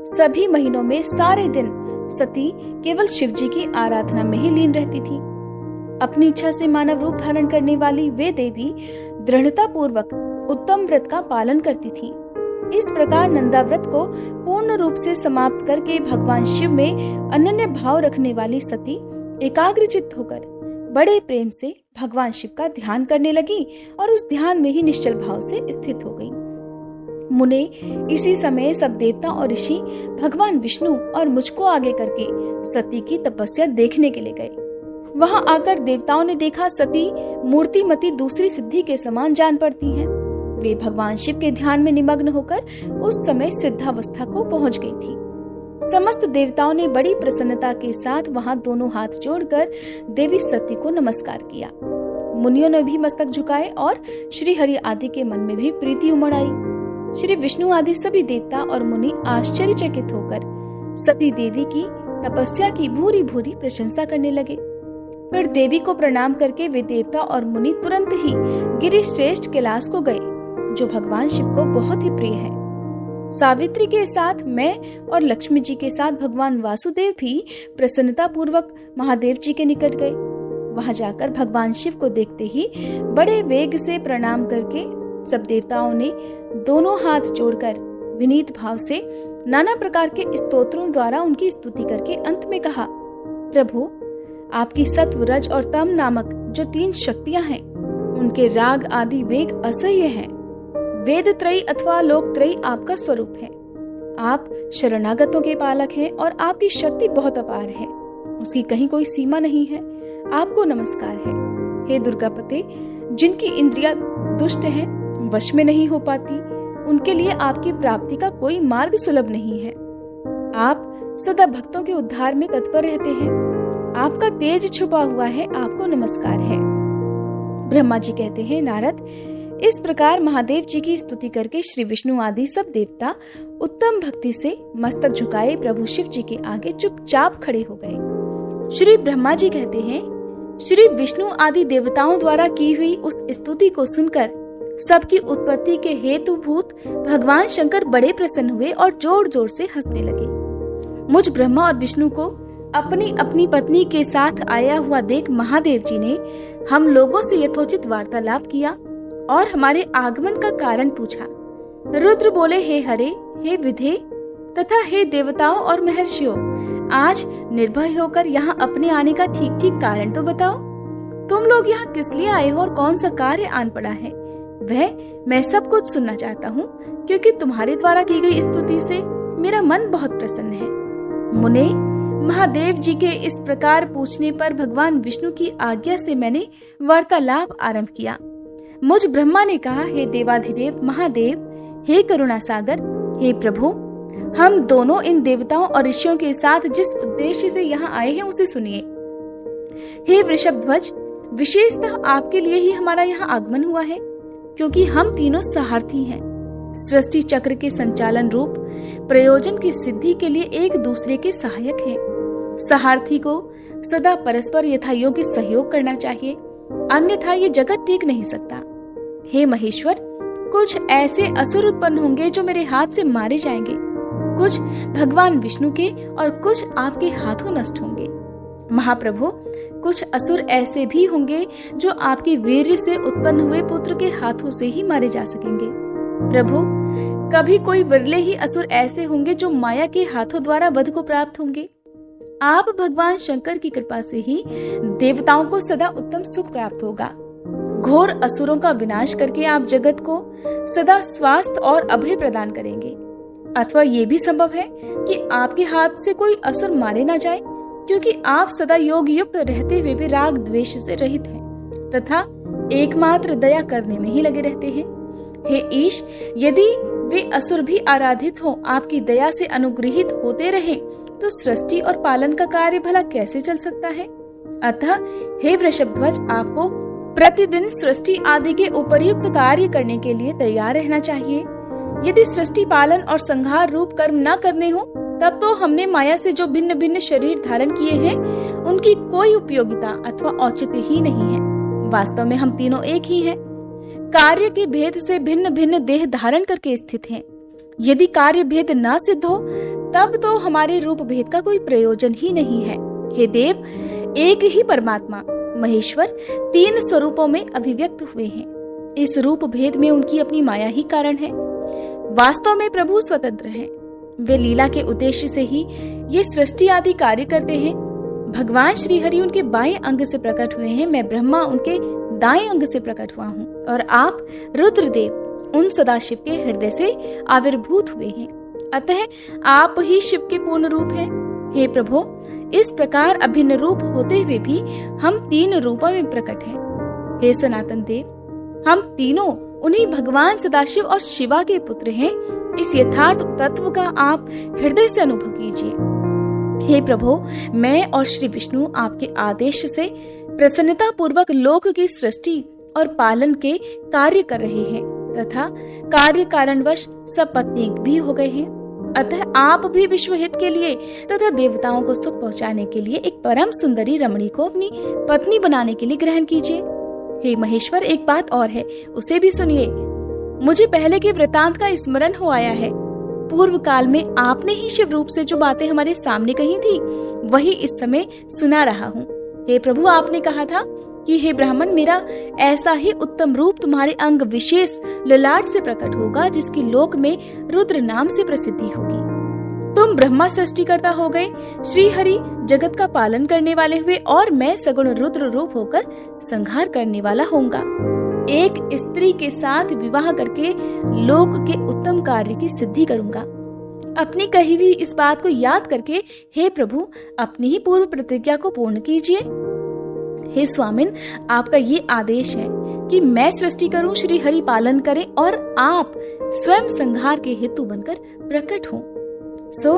सभी महीनों में सारे दिन सती केवल शिव जी की आराधना में ही लीन रहती थी। अपनी इच्छा से मानव रूप धारण करने वाली वे देवी दृढ़ता पूर्वक उत्तम व्रत का पालन करती थी। इस प्रकार नंदा व्रत को पूर्ण रूप से समाप्त करके भगवान शिव में अनन्य भाव रखने वाली सती एकाग्रचित्त होकर बड़े प्रेम से भगवान शिव का ध्यान करने लगी और उस ध्यान में ही निश्चल भाव से स्थित हो गई। मुने इसी समय सब देवता और ऋषि भगवान विष्णु और मुझको आगे करके सती की तपस्या देखने के लिए गए। वहां आकर देवताओं ने देखा सती मूर्तिमती दूसरी सिद्धि के समान जान पड़ती हैं। वे भगवान शिव के ध्यान में निमग्न होकर उस समय सिद्धावस्था को पहुंच गई थी। समस्त देवताओं ने बड़ी प्रसन्नता के साथ वहां दोनों हाथ जोड़कर देवी सती को नमस्कार किया। मुनियों ने भी मस्तक झुकाए और श्री हरि आदि के मन में भी प्रीति उमड़ आई। श्री विष्णु आदि सभी देवता और मुनि आश्चर्यचकित होकर सती देवी की तपस्या की भूरी भूरी प्रशंसा करने लगे। फिर देवी को प्रणाम करके वे देवता और मुनि तुरंत ही गिरिश्रेष्ठ कैलाश को गए, जो भगवान शिव को बहुत ही प्रिय है। सावित्री के साथ मैं और लक्ष्मी जी के साथ भगवान वासुदेव भी प्रसन्नता पूर्वक महादेव जी के निकट गए। वहां जाकर भगवान शिव को देखते ही बड़े वेग से प्रणाम करके सब देवताओं ने दोनों हाथ जोड़कर विनीत भाव से नाना प्रकार के स्तोत्रों द्वारा उनकी स्तुति करके अंत में कहा, प्रभु आपकी सत्व, रज और तम नामक जो 3 शक्तियां हैं, उनके राग आदि वेग असह्य हैं। वेद त्रयी अथवा लोक त्रयी आपका स्वरूप है। आप शरणागतों के पालक हैं और आपकी शक्ति बहुत अपार है, उसकी कहीं कोई सीमा नहीं है। आपको नमस्कार है। हे दुर्गापते, जिनकी इंद्रियां दुष्ट हैं, वश में नहीं हो पाती, उनके लिए आपकी प्राप्ति का कोई मार्ग सुलभ नहीं है। आप सदा भक्तों के उद्धार में तत्पर रहते हैं। आपका तेज छुपा हुआ है, आपको नमस्कार है। ब्रह्मा जी कहते हैं, नारद, इस प्रकार महादेव जी की स्तुति करके श्री विष्णु आदि सब देवता उत्तम भक्ति से मस्तक झुकाए प्रभु शिव जी के आगे चुपचाप खड़े हो गए। श्री ब्रह्मा जी कहते हैं, श्री विष्णु आदि देवताओं द्वारा की हुई उस स्तुति को सुनकर सबकी उत्पत्ति के हेतुभूत भगवान शंकर बड़े प्रसन्न हुए और जोर जोर से हंसने लगे। मुझ ब्रह्मा और विष्णु को अपनी अपनी पत्नी के साथ आया हुआ देख महादेव जी ने हम लोगों से यथोचित वार्तालाप किया और हमारे आगमन का कारण पूछा। रुद्र बोले, हे हरे, हे विधे तथा हे देवताओं और महर्षियों, आज निर्भय होकर यहाँ अपने आने का ठीक ठीक कारण तो बताओ। तुम लोग यहाँ किस लिए आए हो और कौन सा कार्य आन पड़ा है, वह मैं सब कुछ सुनना चाहता हूँ, क्योंकि तुम्हारे द्वारा की गई स्तुति से मेरा मन बहुत प्रसन्न है। मुने, महादेव जी के इस प्रकार पूछने पर भगवान विष्णु की आज्ञा से मैंने वार्तालाप आरंभ किया। मुझ ब्रह्मा ने कहा, हे देवाधिदेव महादेव, हे करुणा सागर, हे प्रभु, हम दोनों इन देवताओं और ऋषियों के साथ जिस उद्देश्य से यहाँ आए हैं उसे सुनिए। हे वृषभध्वज, विशेषतः आपके लिए ही हमारा यहाँ आगमन हुआ है, क्योंकि हम तीनों सारथी हैं। सृष्टि चक्र के संचालन रूप प्रयोजन की सिद्धि के लिए एक दूसरे के सहायक हैं। सारथी को सदा परस्पर यथायोग्य सहयोग करना चाहिए, अन्यथा ये जगत टिक नहीं सकता। हे महेश्वर, कुछ ऐसे असुर उत्पन्न होंगे जो मेरे हाथ से मारे जाएंगे, कुछ भगवान विष्णु के और कुछ आपके हाथों नष्ट होंगे। महाप्रभु, कुछ असुर ऐसे भी होंगे जो आपके वीर्य से उत्पन्न हुए पुत्र के हाथों से ही मारे जा सकेंगे। प्रभु, कभी कोई विरले ही असुर ऐसे होंगे जो माया के हाथों द्वारा वध को प्राप्त होंगे। आप भगवान शंकर की कृपा से ही देवताओं को सदा उत्तम सुख प्राप्त होगा। घोर असुरों का विनाश करके आप जगत को सदा स्वास्थ्य और अभय प्रदान करेंगे। अथवा ये भी संभव है कि आपके हाथ से कोई असुर मारे ना जाए, क्योंकि आप सदा योग युक्त रहते हुए भी राग द्वेष से रहित हैं तथा एकमात्र दया करने में ही लगे रहते हैं। हे ईश, यदि वे असुर भी आराधित हो, आपकी दया से अनुग्रहित होते रहें, तो सृष्टि और पालन का कार्य भला कैसे चल सकता है। अतः हे वृषभध्वज, आपको प्रतिदिन सृष्टि आदि के उपर्युक्त कार्य करने के लिए तैयार रहना चाहिए। यदि सृष्टि पालन और संहार रूप कर्म न करने हो, तब तो हमने माया से जो भिन्न भिन्न शरीर धारण किए हैं, उनकी कोई उपयोगिता अथवा औचित्य ही नहीं है। वास्तव में हम तीनों एक ही हैं, कार्य के भेद से भिन्न भिन्न देह धारण करके स्थित हैं। यदि कार्य भेद न सिद्ध हो, तब तो हमारे रूप भेद का कोई प्रयोजन ही नहीं है। हे देव, एक ही परमात्मा महेश्वर तीन स्वरूपों में अभिव्यक्त हुए हैं। इस रूप भेद में उनकी अपनी माया ही कारण है। वास्तव में प्रभु स्वतंत्र हैं। वे लीला के उद्देश्य से ही ये सृष्टि आदि कार्य करते हैं। भगवान श्री हरि उनके बाएं अंग से प्रकट हुए हैं, मैं ब्रह्मा उनके दाएं अंग से प्रकट हुआ हूँ, और आप रुद्रदेव उन सदाशिव के हृदय से आविर्भूत हुए हैं। अतः आप ही शिव के पूर्ण रूप हैं। हे प्रभु, इस प्रकार अभिन्न रूप होते हुए भी हम तीन रूपों में प्रकट हैं। हे सनातन देव, हम तीनों उन्हीं भगवान सदाशिव और शिवा के पुत्र हैं। इस यथार्थ तत्व का आप हृदय से अनुभव कीजिए। हे प्रभु, मैं और श्री विष्णु आपके आदेश से प्रसन्नता पूर्वक लोक की सृष्टि और पालन के कार्य कर रहे हैं तथा कार्य कारणवश सपत्नीक भी हो गए हैं। अतः आप भी विश्व हित के लिए तथा देवताओं को सुख पहुंचाने के लिए एक परम सुंदरी रमणी को अपनी पत्नी बनाने के लिए ग्रहण कीजिए। हे महेश्वर, एक बात और है, उसे भी सुनिए। मुझे पहले के वृतांत का स्मरण हो आया है। पूर्व काल में आपने ही शिव रूप से जो बातें हमारे सामने कही थी, वही इस समय सुना रहा हूँ। हे प्रभु, आपने कहा था कि हे ब्राह्मण, मेरा ऐसा ही उत्तम रूप तुम्हारे अंग विशेष ललाट से प्रकट होगा, जिसकी लोक में रुद्र नाम से प्रसिद्धि होगी। तुम ब्रह्मा सृष्टिकर्ता हो गए, श्री हरि जगत का पालन करने वाले हुए, और मैं सगुण रुद्र रूप होकर संहार करने वाला होऊंगा। एक स्त्री के साथ विवाह करके लोक के उत्तम कार्य की सिद्धि करूंगा। अपनी कही हुई इस बात को याद करके हे प्रभु, अपनी ही पूर्व प्रतिज्ञा को पूर्ण कीजिए। हे स्वामिन, आपका ये आदेश है कि मैं सृष्टि करूं, श्री हरि पालन करें, और आप स्वयं संहार के हेतु बनकर प्रकट हों। सो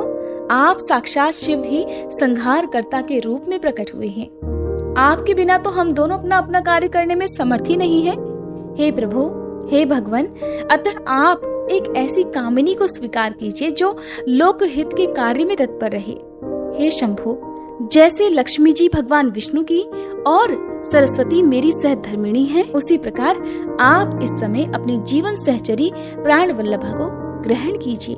आप साक्षात शिव ही संहारकर्ता के रूप में प्रकट हुए हैं। आपके बिना तो हम दोनों अपना अपना कार्य करने में समर्थ ही नहीं है। हे प्रभु, हे भगवान, अतः आप एक ऐसी कामिनी को स्वीकार कीजिए जो लोक हित के कार्य में तत्पर रहे। हे शंभो, जैसे लक्ष्मी जी भगवान विष्णु की और सरस्वती मेरी सहधर्मिणी है, उसी प्रकार आप इस समय अपनी जीवन सहचरी प्राण वल्लभा को ग्रहण कीजिए।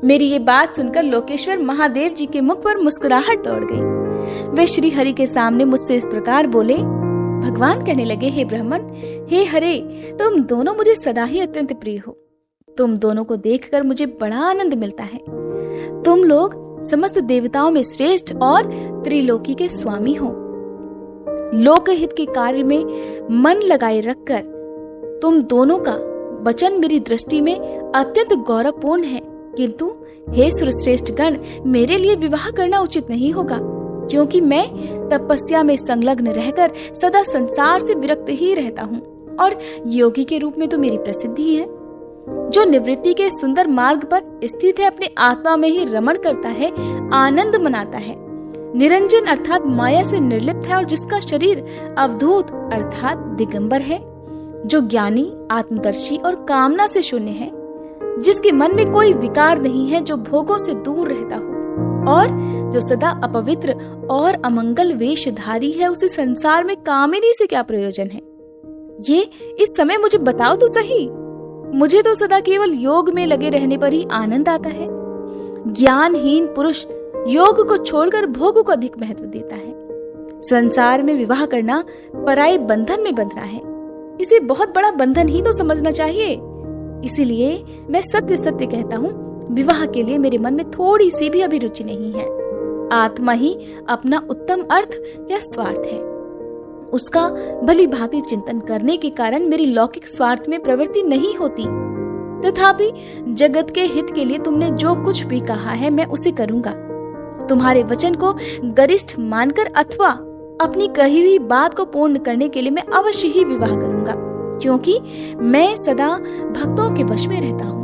मेरी ये बात सुनकर लोकेश्वर महादेव जी के मुख पर मुस्कुराहट दौड़ गई। वे श्री हरि के सामने मुझसे इस प्रकार बोले। भगवान कहने लगे, हे ब्राह्मण, हे हरे, तुम दोनों मुझे सदा ही अत्यंत प्रिय हो। तुम दोनों को देखकर मुझे बड़ा आनंद मिलता है। तुम लोग समस्त देवताओं में श्रेष्ठ और त्रिलोकी के स्वामी हो। लोकहित के कार्य में मन लगाए रखकर तुम दोनों का वचन मेरी दृष्टि में अत्यंत गौरवपूर्ण है, किंतु हे सुरश्रेष्ठ गण, मेरे लिए विवाह करना उचित नहीं होगा, क्योंकि मैं तपस्या में संलग्न रहकर सदा संसार से विरक्त ही रहता हूँ, और योगी के रूप में तो मेरी प्रसिद्धि है। जो निवृत्ति के सुंदर मार्ग पर स्थित है, अपने आत्मा में ही रमण करता है, आनंद मनाता है, निरंजन अर्थात माया से निर्लिप्त है, और जिसका शरीर अवधूत अर्थात दिगंबर है, जो ज्ञानी, आत्मदर्शी और कामना से शून्य है, जिसके मन में कोई विकार नहीं है, जो भोगों से दूर रहता हो, और जो सदा अपवित्र और अमंगल वेशधारी है, उसे संसार में कामिनी से क्या प्रयोजन है? ये इस समय मुझे बताओ तो सही। मुझे तो सदा केवल योग में लगे रहने पर ही आनंद आता है। ज्ञानहीन पुरुष योग को छोड़कर भोग को अधिक महत्व देता है। संसार में विवाह करना पराये बंधन में बंधना है। इसे बहुत बड़ा बंधन ही तो समझना चाहिए। इसीलिए मैं सत्य सत्य कहता हूँ, विवाह के लिए मेरे मन में थोड़ी सी भी अभिरुचि नहीं है। आत्मा ही अपना उत्तम अर्थ या स्वार्थ है। उसका भली भांति चिंतन करने के कारण मेरी लौकिक स्वार्थ में प्रवृत्ति नहीं होती। तथापि जगत के हित के लिए तुमने जो कुछ भी कहा है, मैं उसे करूंगा। तुम्हारे वचन को गरिष्ठ मानकर अथवा अपनी कही हुई बात को पूर्ण करने के लिए मैं अवश्य ही विवाह करूंगा, क्योंकि मैं सदा भक्तों के वश में रहता हूँ।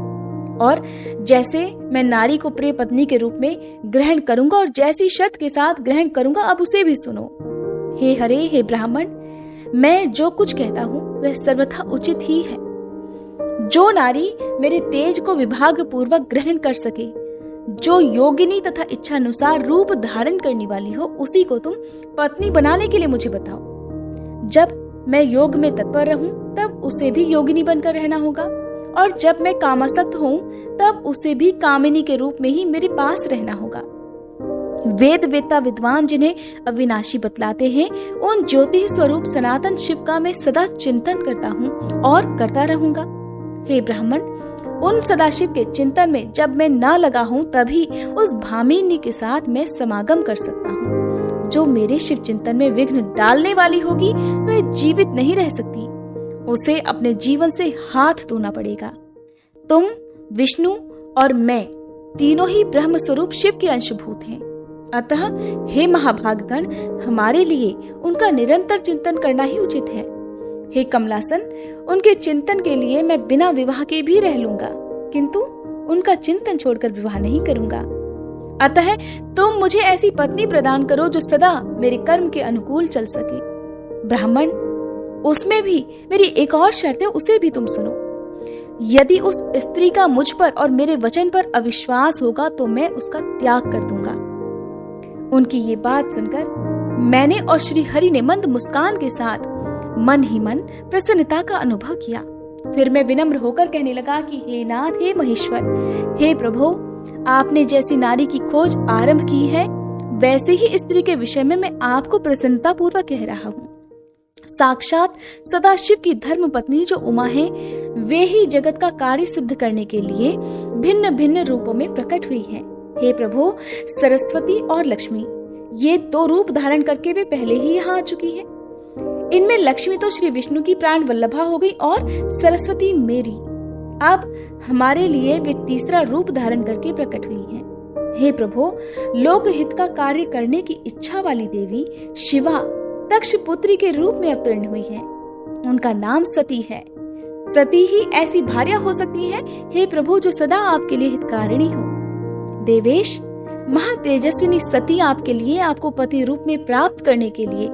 और जैसे मैं नारी को प्रिय पत्नी के रूप में ग्रहण करूंगा और जैसी शर्त के साथ ग्रहण करूंगा, अब उसे भी सुनो। हे हरे, हे ब्राह्मण, मैं जो कुछ कहता हूँ वह सर्वथा उचित ही है। जो नारी मेरे तेज को विभाग पूर्वक ग्रहण कर सके, जो योगिनी तथा इच्छानुसार रूप धारण करने वाली हो, उसी को तुम पत्नी बनाने के लिए मुझे बताओ। जब मैं योग में तत्पर रहूं तब उसे भी योगिनी बनकर रहना होगा, और जब मैं कामासक्त हूं तब उसे भी कामिनी के रूप में ही मेरे पास रहना होगा। वेद वेत्ता विद्वान जिन्हें अविनाशी बतलाते हैं, उन ज्योति स्वरूप सनातन शिव का मैं सदा चिंतन करता हूँ और करता रहूंगा। हे ब्राह्मण, उन सदाशिव के चिंतन में जब मैं न लगा हूँ तभी उस भामिनी के साथ मैं समागम कर सकता हूँ। जो मेरे शिव चिंतन में विघ्न डालने वाली होगी वह जीवित नहीं रह सकती, उसे अपने जीवन से हाथ धोना पड़ेगा। तुम, विष्णु और मैं तीनों ही ब्रह्म स्वरूप शिव के अंशभूत हैं। अतः हे महाभागगण, हमारे लिए उनका निरंतर चिंतन करना ही उचित है। हे कमलासन, उनके चिंतन के लिए मैं बिना विवाह के भी रह लूंगा, किंतु उनका चिंतन छोड़कर विवाह नहीं करूंगा। अतः तुम मुझे ऐसी पत्नी प्रदान करो जो सदा मेरे कर्म के अनुकूल चल सके। ब्राह्मण, उसमें भी मेरी एक और शर्त है, उसे भी तुम सुनो। यदि उस स्त्री का मुझ पर और मेरे वचन पर अविश्वास होगा तो मैं उसका त्याग कर दूंगा। उनकी ये बात सुनकर मैंने और श्री हरि ने मंद मुस्कान के साथ मन ही मन प्रसन्नता का अनुभव किया। फिर मैं विनम्र होकर कहने लगा कि हे नाथ, हे महेश्वर, हे प्रभु, आपने जैसी नारी की खोज आरंभ की है वैसे ही स्त्री के विषय में मैं आपको प्रसन्नता पूर्वक कह रहा हूँ। साक्षात सदाशिव की धर्म पत्नी जो उमा है, वे ही जगत का कार्य सिद्ध करने के लिए भिन्न भिन्न रूपों में प्रकट हुई है। हे प्रभु, सरस्वती और लक्ष्मी, ये दो रूप धारण करके वे पहले ही यहाँ आ चुकी है। इनमें लक्ष्मी तो श्री विष्णु की प्राण वल्लभा हो गई और सरस्वती मेरी। अब हमारे लिए वे तीसरा रूप धारण करके प्रकट हुई हैं। हे प्रभु, लोक हित का कार्य करने की इच्छा वाली देवी शिवा दक्ष पुत्री के रूप में अवतीर्ण हुई है। उनका नाम सती है। सती ही ऐसी भार्या हो सकती है, हे प्रभु, जो सदा आपके लिए हितकारिणी हो। देवेश, महातेजस्विनी सती आपके लिए, आपको पति रूप में प्राप्त करने के लिए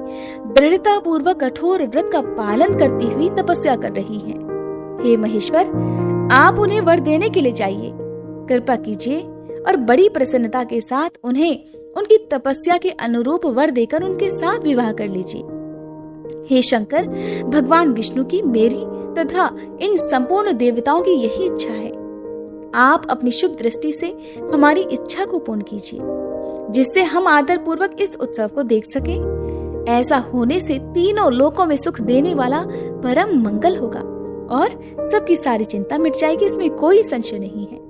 दृढ़ता पूर्वक कठोर व्रत का पालन करती हुई तपस्या कर रही हैं। हे महेश्वर, आप उन्हें वर देने के लिए जाइए, कृपा कीजिए और बड़ी प्रसन्नता के साथ उन्हें उनकी तपस्या के अनुरूप वर देकर उनके साथ विवाह कर लीजिए। हे शंकर, भगवान विष्णु की, मेरी तथा इन संपूर्ण देवताओं की यही इच्छा है। आप अपनी शुभ दृष्टि से हमारी इच्छा को पूर्ण कीजिए, जिससे हम आदर पूर्वक इस उत्सव को देख सके। ऐसा होने से तीनों लोकों में सुख देने वाला परम मंगल होगा और सबकी सारी चिंता मिट जाएगी, इसमें कोई संशय नहीं है।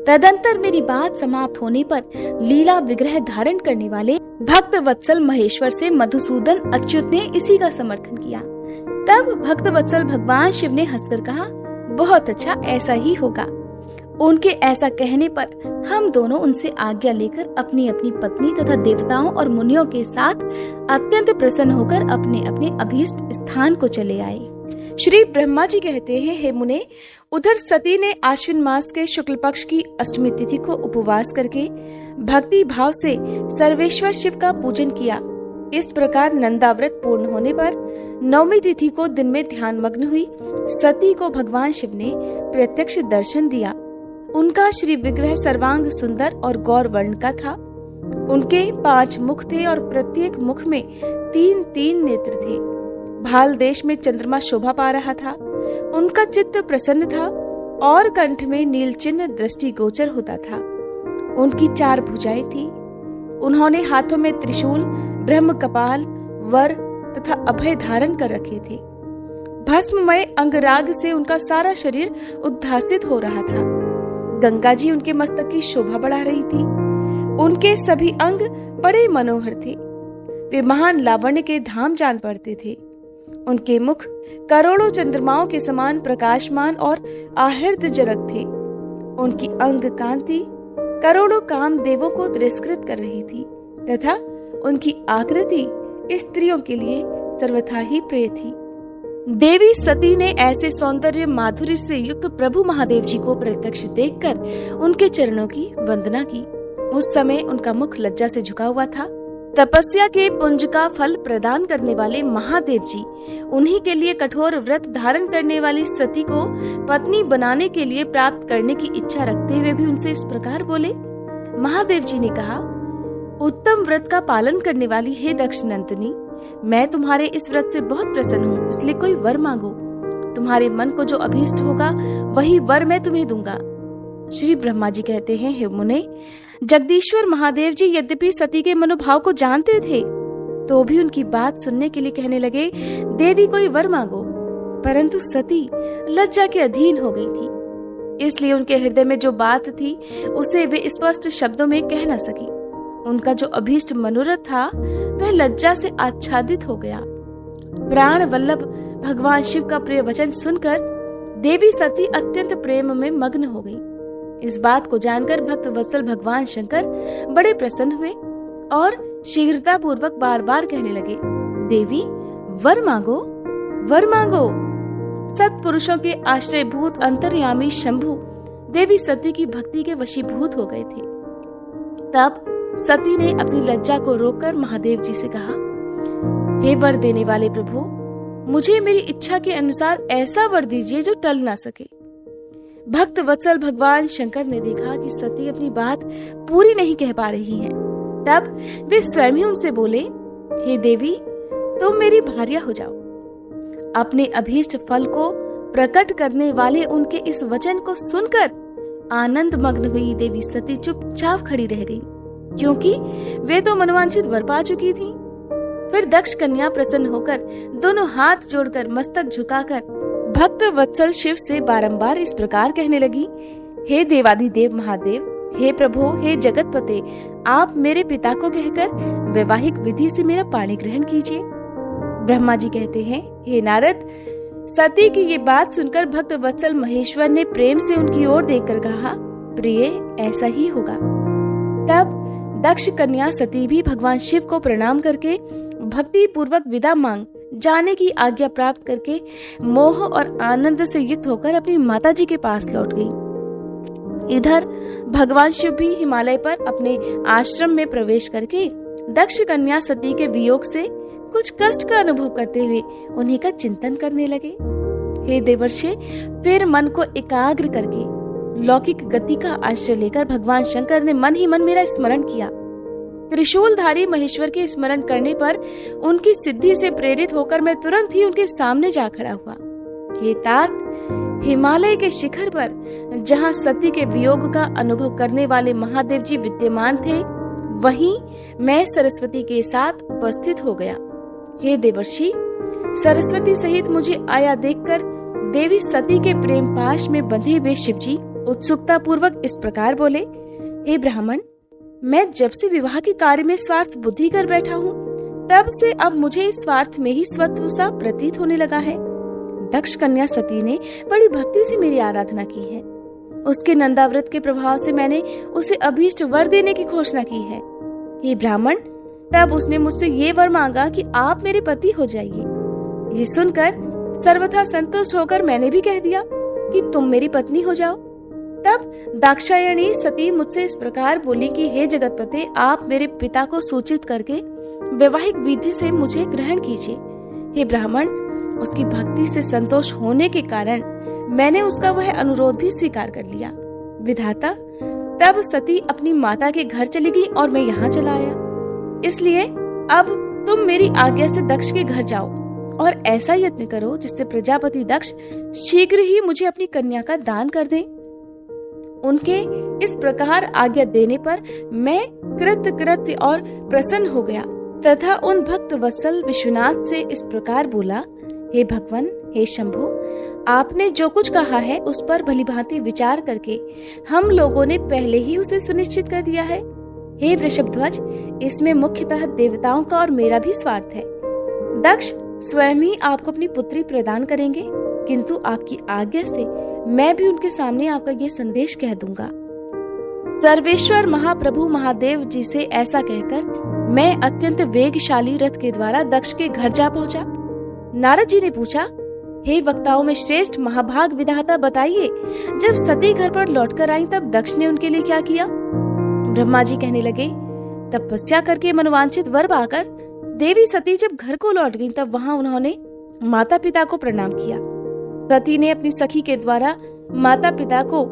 तदंतर मेरी बात समाप्त होने पर लीला विग्रह धारण करने वाले भक्त वत्सल महेश्वर से मधुसूदन अच्युत ने इसी का समर्थन किया। तब भक्त वत्सल भगवान शिव ने हंसकर कहा, बहुत अच्छा, ऐसा ही होगा। उनके ऐसा कहने पर हम दोनों उनसे आज्ञा लेकर अपनी अपनी पत्नी तथा देवताओं और मुनियों के साथ अत्यंत प्रसन्न होकर अपने अपने अभीष्ट स्थान को चले आए। श्री ब्रह्मा जी कहते हैं, हे मुने, उधर सती ने आश्विन मास के शुक्ल पक्ष की अष्टमी तिथि को उपवास करके भक्ति भाव से सर्वेश्वर शिव का पूजन किया। इस प्रकार नंदा व्रत पूर्ण होने पर नवमी तिथि को दिन में ध्यान मग्न हुई सती को भगवान शिव ने प्रत्यक्ष दर्शन दिया। उनका श्री विग्रह सर्वांग सुंदर और गौर वर्ण का था। उनके 5 मुख थे और प्रत्येक मुख में 3-3 नेत्र थे। भाल देश में चंद्रमा शोभा पा रहा था। उनका चित्त प्रसन्न था और कंठ में नील चिन्ह दृष्टि गोचर होता था। उनकी 4 भुजाएं थी। उन्होंने हाथों में त्रिशूल, ब्रह्म कपाल, वर तथा अभय धारण कर रखे थे। भस्ममय अंगराग से उनका सारा शरीर उद्भासित हो रहा था। गंगा जी उनके मस्तक की शोभा बढ़ा रही थी। उनके सभी अंग बड़े मनोहर थे। वे महान लावण्य के धाम जान पड़ते थे। उनके मुख करोड़ों चंद्रमाओं के समान प्रकाशमान और आहृतजनक थे। उनकी अंग कांति करोड़ों काम देवों को तिरस्कृत कर रही थी तथा उनकी आकृति स्त्रियों के लिए सर्वथा ही प्रिय थी। देवी सती ने ऐसे सौंदर्य माधुर्य से युक्त प्रभु महादेव जी को प्रत्यक्ष देखकर उनके चरणों की वंदना की। उस समय उनका मुख लज्जा से झुका हुआ था। तपस्या के पुंज का फल प्रदान करने वाले महादेव जी उन्हीं के लिए कठोर व्रत धारण करने वाली सती को पत्नी बनाने के लिए प्राप्त करने की इच्छा रखते हुए भी उनसे इस प्रकार बोले। महादेव जी ने कहा, उत्तम व्रत का पालन करने वाली हे दक्षनंदिनी, मैं तुम्हारे इस व्रत से बहुत प्रसन्न हूँ, इसलिए कोई वर मांगो। तुम्हारे मन को जो अभीष्ट होगा वही वर मैं तुम्हें दूंगा। श्री ब्रह्मा जी कहते हैं, हे मुने, जगदीश्वर महादेव जी यद्यपि सती के मनोभाव को जानते थे तो भी उनकी बात सुनने के लिए कहने लगे, देवी कोई वर मांगो। परंतु सती लज्जा के अधीन हो गई थी, इसलिए उनके हृदय में जो बात थी उसे वे स्पष्ट शब्दों में कह न सकी। उनका जो अभीष्ट मनोरथ था वह लज्जा से आच्छादित हो गया। प्राण वल्लभ भगवान शिव का प्रिय वचन सुनकर देवी सती अत्यंत प्रेम में मग्न हो गई। इस बात को जानकर भक्त वत्सल भगवान शंकर बड़े प्रसन्न हुए और शीघ्रता पूर्वक बार बार कहने लगे, देवी वर मांगो, वर मांगो। सत्पुरुषों के आश्रयभूत अंतर्यामी शंभु देवी सती की भक्ति के वशीभूत हो गए थे। तब सती ने अपनी लज्जा को रोककर महादेव जी से कहा, हे वर देने वाले प्रभु, मुझे मेरी इच्छा के अनुसार ऐसा वर दीजिए जो टल ना सके। भक्त वत्सल भगवान शंकर ने देखा कि सती अपनी बात पूरी नहीं कह पा रही हैं। तब वे स्वयं ही उनसे बोले, हे देवी, तुम मेरी भार्या हो जाओ। अपने अभीष्ट फल को प्रकट करने वाले उनके इस वचन को सुनकर आनंद मग्न हुई देवी सती चुपचाप खड़ी रह गई, क्योंकि वे तो मनोवांछित वर पा चुकी थी। फिर दक्ष कन्या प्रसन्न होकर दोनों हाथ जोड़कर मस्तक झुकाकर भक्त वत्सल शिव से बारंबार इस प्रकार कहने लगी, हे देवादिदेव महादेव, हे प्रभु, हे जगतपते, आप मेरे पिता को कहकर वैवाहिक विधि से मेरा पाणी ग्रहण कीजिए। ब्रह्मा जी कहते हैं, हे नारद, सती की ये बात सुनकर भक्त वत्सल महेश्वर ने प्रेम से उनकी ओर देखकर कहा, प्रिय, ऐसा ही होगा। तब दक्ष कन्या सती भी भगवान शिव को प्रणाम करके भक्ति पूर्वक विदा मांग जाने की आज्ञा प्राप्त करके मोह और आनंद से युक्त होकर अपनी माता जी के पास लौट गई। इधर भगवान शिव भी हिमालय पर अपने आश्रम में प्रवेश करके दक्ष कन्या सती के वियोग से कुछ कष्ट का अनुभव करते हुए उन्हीं का चिंतन करने लगे। हे देवर्षि, फिर मन को एकाग्र करके लौकिक गति का आश्रय लेकर भगवान शंकर ने मन ही मन मेरा स्मरण किया। त्रिशूलधारी महेश्वर के स्मरण करने पर उनकी सिद्धि से प्रेरित होकर मैं तुरंत ही उनके सामने जा खड़ा हुआ। हे तात, हिमालय के शिखर पर जहाँ सती के वियोग का अनुभव करने वाले महादेव जी विद्यमान थे, वहीं मैं सरस्वती के साथ उपस्थित हो गया। हे देवर्षि, सरस्वती सहित मुझे आया देखकर देवी सती के प्रेम पाश में बंधे हुए शिवजी उत्सुकता पूर्वक इस प्रकार बोले, हे ब्राह्मण, मैं जब से विवाह के कार्य में स्वार्थ बुद्धि कर बैठा हूँ, तब से अब मुझे इस स्वार्थ में ही स्वत्व सा प्रतीत होने लगा है। दक्ष कन्या सती ने बड़ी भक्ति से मेरी आराधना की है। उसके नंदाव्रत के प्रभाव से मैंने उसे अभीष्ट वर देने की घोषणा की है। हे ब्राह्मण, तब उसने मुझसे ये वर मांगा कि आप मेरे पति हो जाइए। ये सुनकर सर्वथा संतुष्ट होकर मैंने भी कह दिया कि तुम मेरी पत्नी हो जाओ। तब दाक्षायणी सती मुझसे इस प्रकार बोली कि हे जगतपते, आप मेरे पिता को सूचित करके वैवाहिक विधि से मुझे ग्रहण कीजिए। हे ब्राह्मण, उसकी भक्ति से संतोष होने के कारण मैंने उसका वह अनुरोध भी स्वीकार कर लिया। विधाता, तब सती अपनी माता के घर चली गई और मैं यहाँ चला आया। इसलिए अब तुम मेरी आज्ञा से दक्ष के घर जाओ और ऐसा यत्न करो जिससे प्रजापति दक्ष शीघ्र ही मुझे अपनी कन्या का दान कर दे। उनके इस प्रकार आज्ञा देने पर मैं कृत्य और प्रसन्न हो गया तथा उन भक्त वत्सल विश्वनाथ से इस प्रकार बोला, हे भगवान, हे शंभु, आपने जो कुछ कहा है उस पर भलीभांति विचार करके हम लोगों ने पहले ही उसे सुनिश्चित कर दिया है। हे वृषभध्वज, इसमें मुख्यतः देवताओं का और मेरा भी स्वार्थ है। दक्ष स्वयं ही आपको अपनी पुत्री प्रदान करेंगे, किंतु आपकी आज्ञा से मैं भी उनके सामने आपका ये संदेश कह दूंगा। सर्वेश्वर महाप्रभु महादेव जी से ऐसा कहकर मैं अत्यंत वेगशाली रथ के द्वारा दक्ष के घर जा पहुंचा। नारद जी ने पूछा, हे वक्ताओं में श्रेष्ठ महाभाग विधाता, बताइए, जब सती घर पर लौटकर आई तब दक्ष ने उनके लिए क्या किया? ब्रह्मा जी कहने लगे, तपस्या करके मनोवांछित वर पाकर देवी सती जब घर को लौट गई तब वहां उन्होंने माता पिता को प्रणाम किया। सती ने अपनी सखी के द्वारा माता पिता को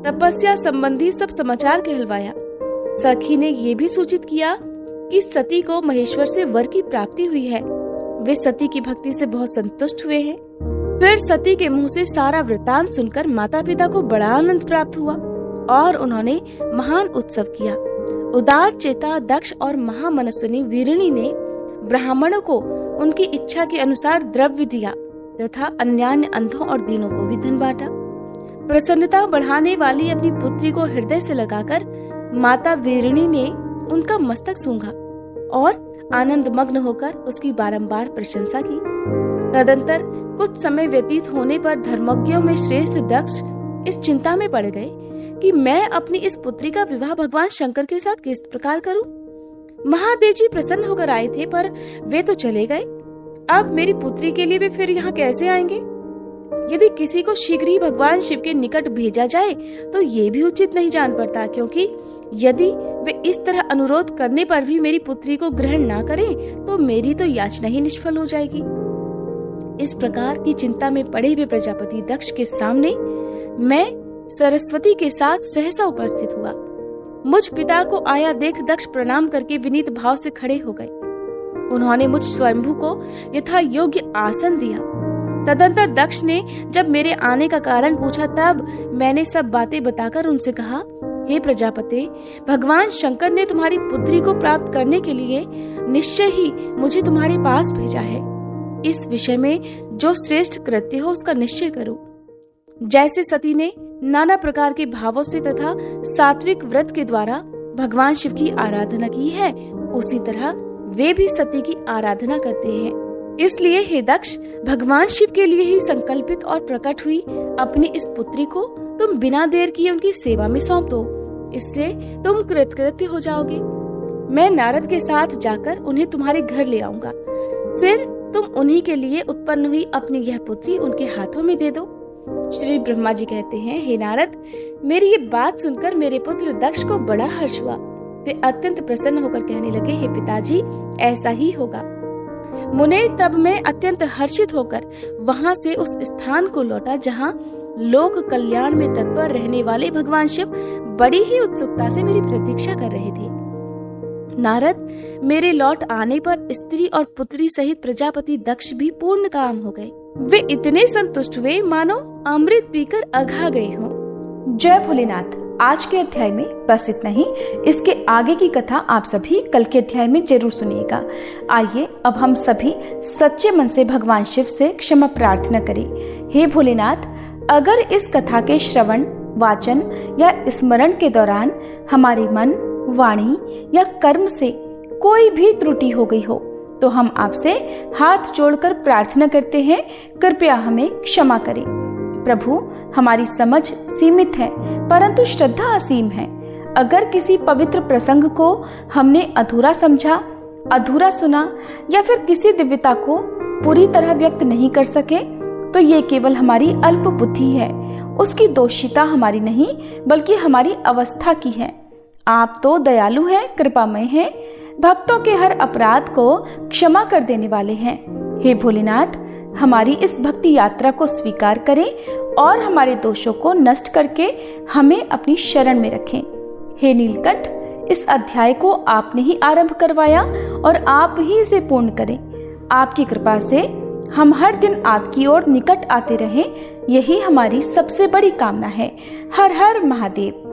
तपस्या संबंधी सब समाचार कहलवाया। सखी ने ये भी सूचित किया कि सती को महेश्वर से वर की प्राप्ति हुई है। वे सती की भक्ति से बहुत संतुष्ट हुए हैं। फिर सती के मुंह से सारा वृतांत सुनकर माता पिता को बड़ा आनंद प्राप्त हुआ और उन्होंने महान उत्सव किया। उदार चेता दक्ष और महामनस्विनी वीरिणी ने ब्राह्मणों को उनकी इच्छा के अनुसार द्रव्य दिया तथा अन्यान्य अंधों और दीनों को भी धन बांटा। प्रसन्नता बढ़ाने वाली अपनी पुत्री को हृदय से लगाकर माता वीरिणी ने उनका मस्तक सूंघा और आनंद मग्न होकर उसकी बारंबार प्रशंसा की। तदंतर कुछ समय व्यतीत होने पर धर्मज्ञों में श्रेष्ठ दक्ष इस चिंता में पड़ गए कि मैं अपनी इस पुत्री का विवाह भगवान शंकर के साथ किस प्रकार करूं? महादेव जी प्रसन्न होकर आए थे पर वे तो चले गए। अब मेरी पुत्री के लिए वे फिर यहाँ कैसे आएंगे? यदि किसी को शीघ्र ही भगवान शिव के निकट भेजा जाए तो ये भी उचित नहीं जान पड़ता, क्योंकि यदि वे इस तरह अनुरोध करने पर भी मेरी पुत्री को ग्रहण ना करें तो मेरी तो याचना ही निष्फल हो जाएगी। इस प्रकार की चिंता में पड़े हुए प्रजापति दक्ष के सामने मैं सरस्वती के साथ सहसा उपस्थित हुआ। मुझ पिता को आया देख दक्ष प्रणाम करके विनीत भाव से खड़े हो गए। उन्होंने मुझ स्वयंभू को यथा योग्य आसन दिया। तदंतर दक्ष ने जब मेरे आने का कारण पूछा तब मैंने सब बातें बताकर उनसे कहा, हे प्रजापते, भगवान शंकर ने तुम्हारी पुत्री को प्राप्त करने के लिए निश्चय ही मुझे तुम्हारे पास भेजा है। इस विषय में जो श्रेष्ठ कृत्य हो उसका निश्चय करो। जैसे सती ने नाना प्रकार के भावों से तथा सात्विक व्रत के द्वारा भगवान शिव की आराधना की है, उसी तरह वे भी सती की आराधना करते हैं। इसलिए हे दक्ष, भगवान शिव के लिए ही संकल्पित और प्रकट हुई अपनी इस पुत्री को तुम बिना देर किए उनकी सेवा में सौंप दो। इससे तुम कृतकृत्य हो जाओगे। मैं नारद के साथ जाकर उन्हें तुम्हारे घर ले आऊंगा। फिर तुम उन्हीं के लिए उत्पन्न हुई अपनी यह पुत्री उनके हाथों में दे दो। श्री ब्रह्मा जी कहते हैं, हे नारद, मेरी ये बात सुनकर मेरे पुत्र दक्ष को बड़ा हर्ष हुआ। वे अत्यंत प्रसन्न होकर कहने लगे, हे पिताजी, ऐसा ही होगा। मुने, तब मैं अत्यंत हर्षित होकर वहां से उस स्थान को लौटा जहां लोक कल्याण में तत्पर रहने वाले भगवान शिव बड़ी ही उत्सुकता से मेरी प्रतीक्षा कर रहे थे। नारद, मेरे लौट आने पर स्त्री और पुत्री सहित प्रजापति दक्ष भी पूर्ण काम हो गए। वे इतने संतुष्ट हुए मानो अमृत पीकर अघा गए हों। जय भोलेनाथ। आज के अध्याय में बस इतना ही। इसके आगे की कथा आप सभी कल के अध्याय में जरूर सुनिएगा। आइए अब हम सभी सच्चे मन से भगवान शिव से क्षमा प्रार्थना करें। हे भोलेनाथ, अगर इस कथा के श्रवण, वाचन या स्मरण के दौरान हमारे मन, वाणी या कर्म से कोई भी त्रुटि हो गई हो तो हम आपसे हाथ जोड़कर प्रार्थना करते हैं, कृपया हमें क्षमा करें। प्रभु, हमारी समझ सीमित है परंतु श्रद्धा असीम है। अगर किसी पवित्र प्रसंग को हमने अधूरा समझा, अधूरा सुना या फिर किसी दिव्यता को पूरी तरह व्यक्त नहीं कर सके तो ये केवल हमारी अल्प बुद्धि है। उसकी दोषिता हमारी नहीं बल्कि हमारी अवस्था की है। आप तो दयालु हैं, कृपामय हैं, भक्तों के हर अपराध को क्षमा कर देने वाले हैं। हे भोलेनाथ, हमारी इस भक्ति यात्रा को स्वीकार करें और हमारे दोषों को नष्ट करके हमें अपनी शरण में रखें। हे नीलकंठ, इस अध्याय को आपने ही आरंभ करवाया और आप ही इसे पूर्ण करें। आपकी कृपा से हम हर दिन आपकी ओर निकट आते रहें, यही हमारी सबसे बड़ी कामना है। हर हर महादेव।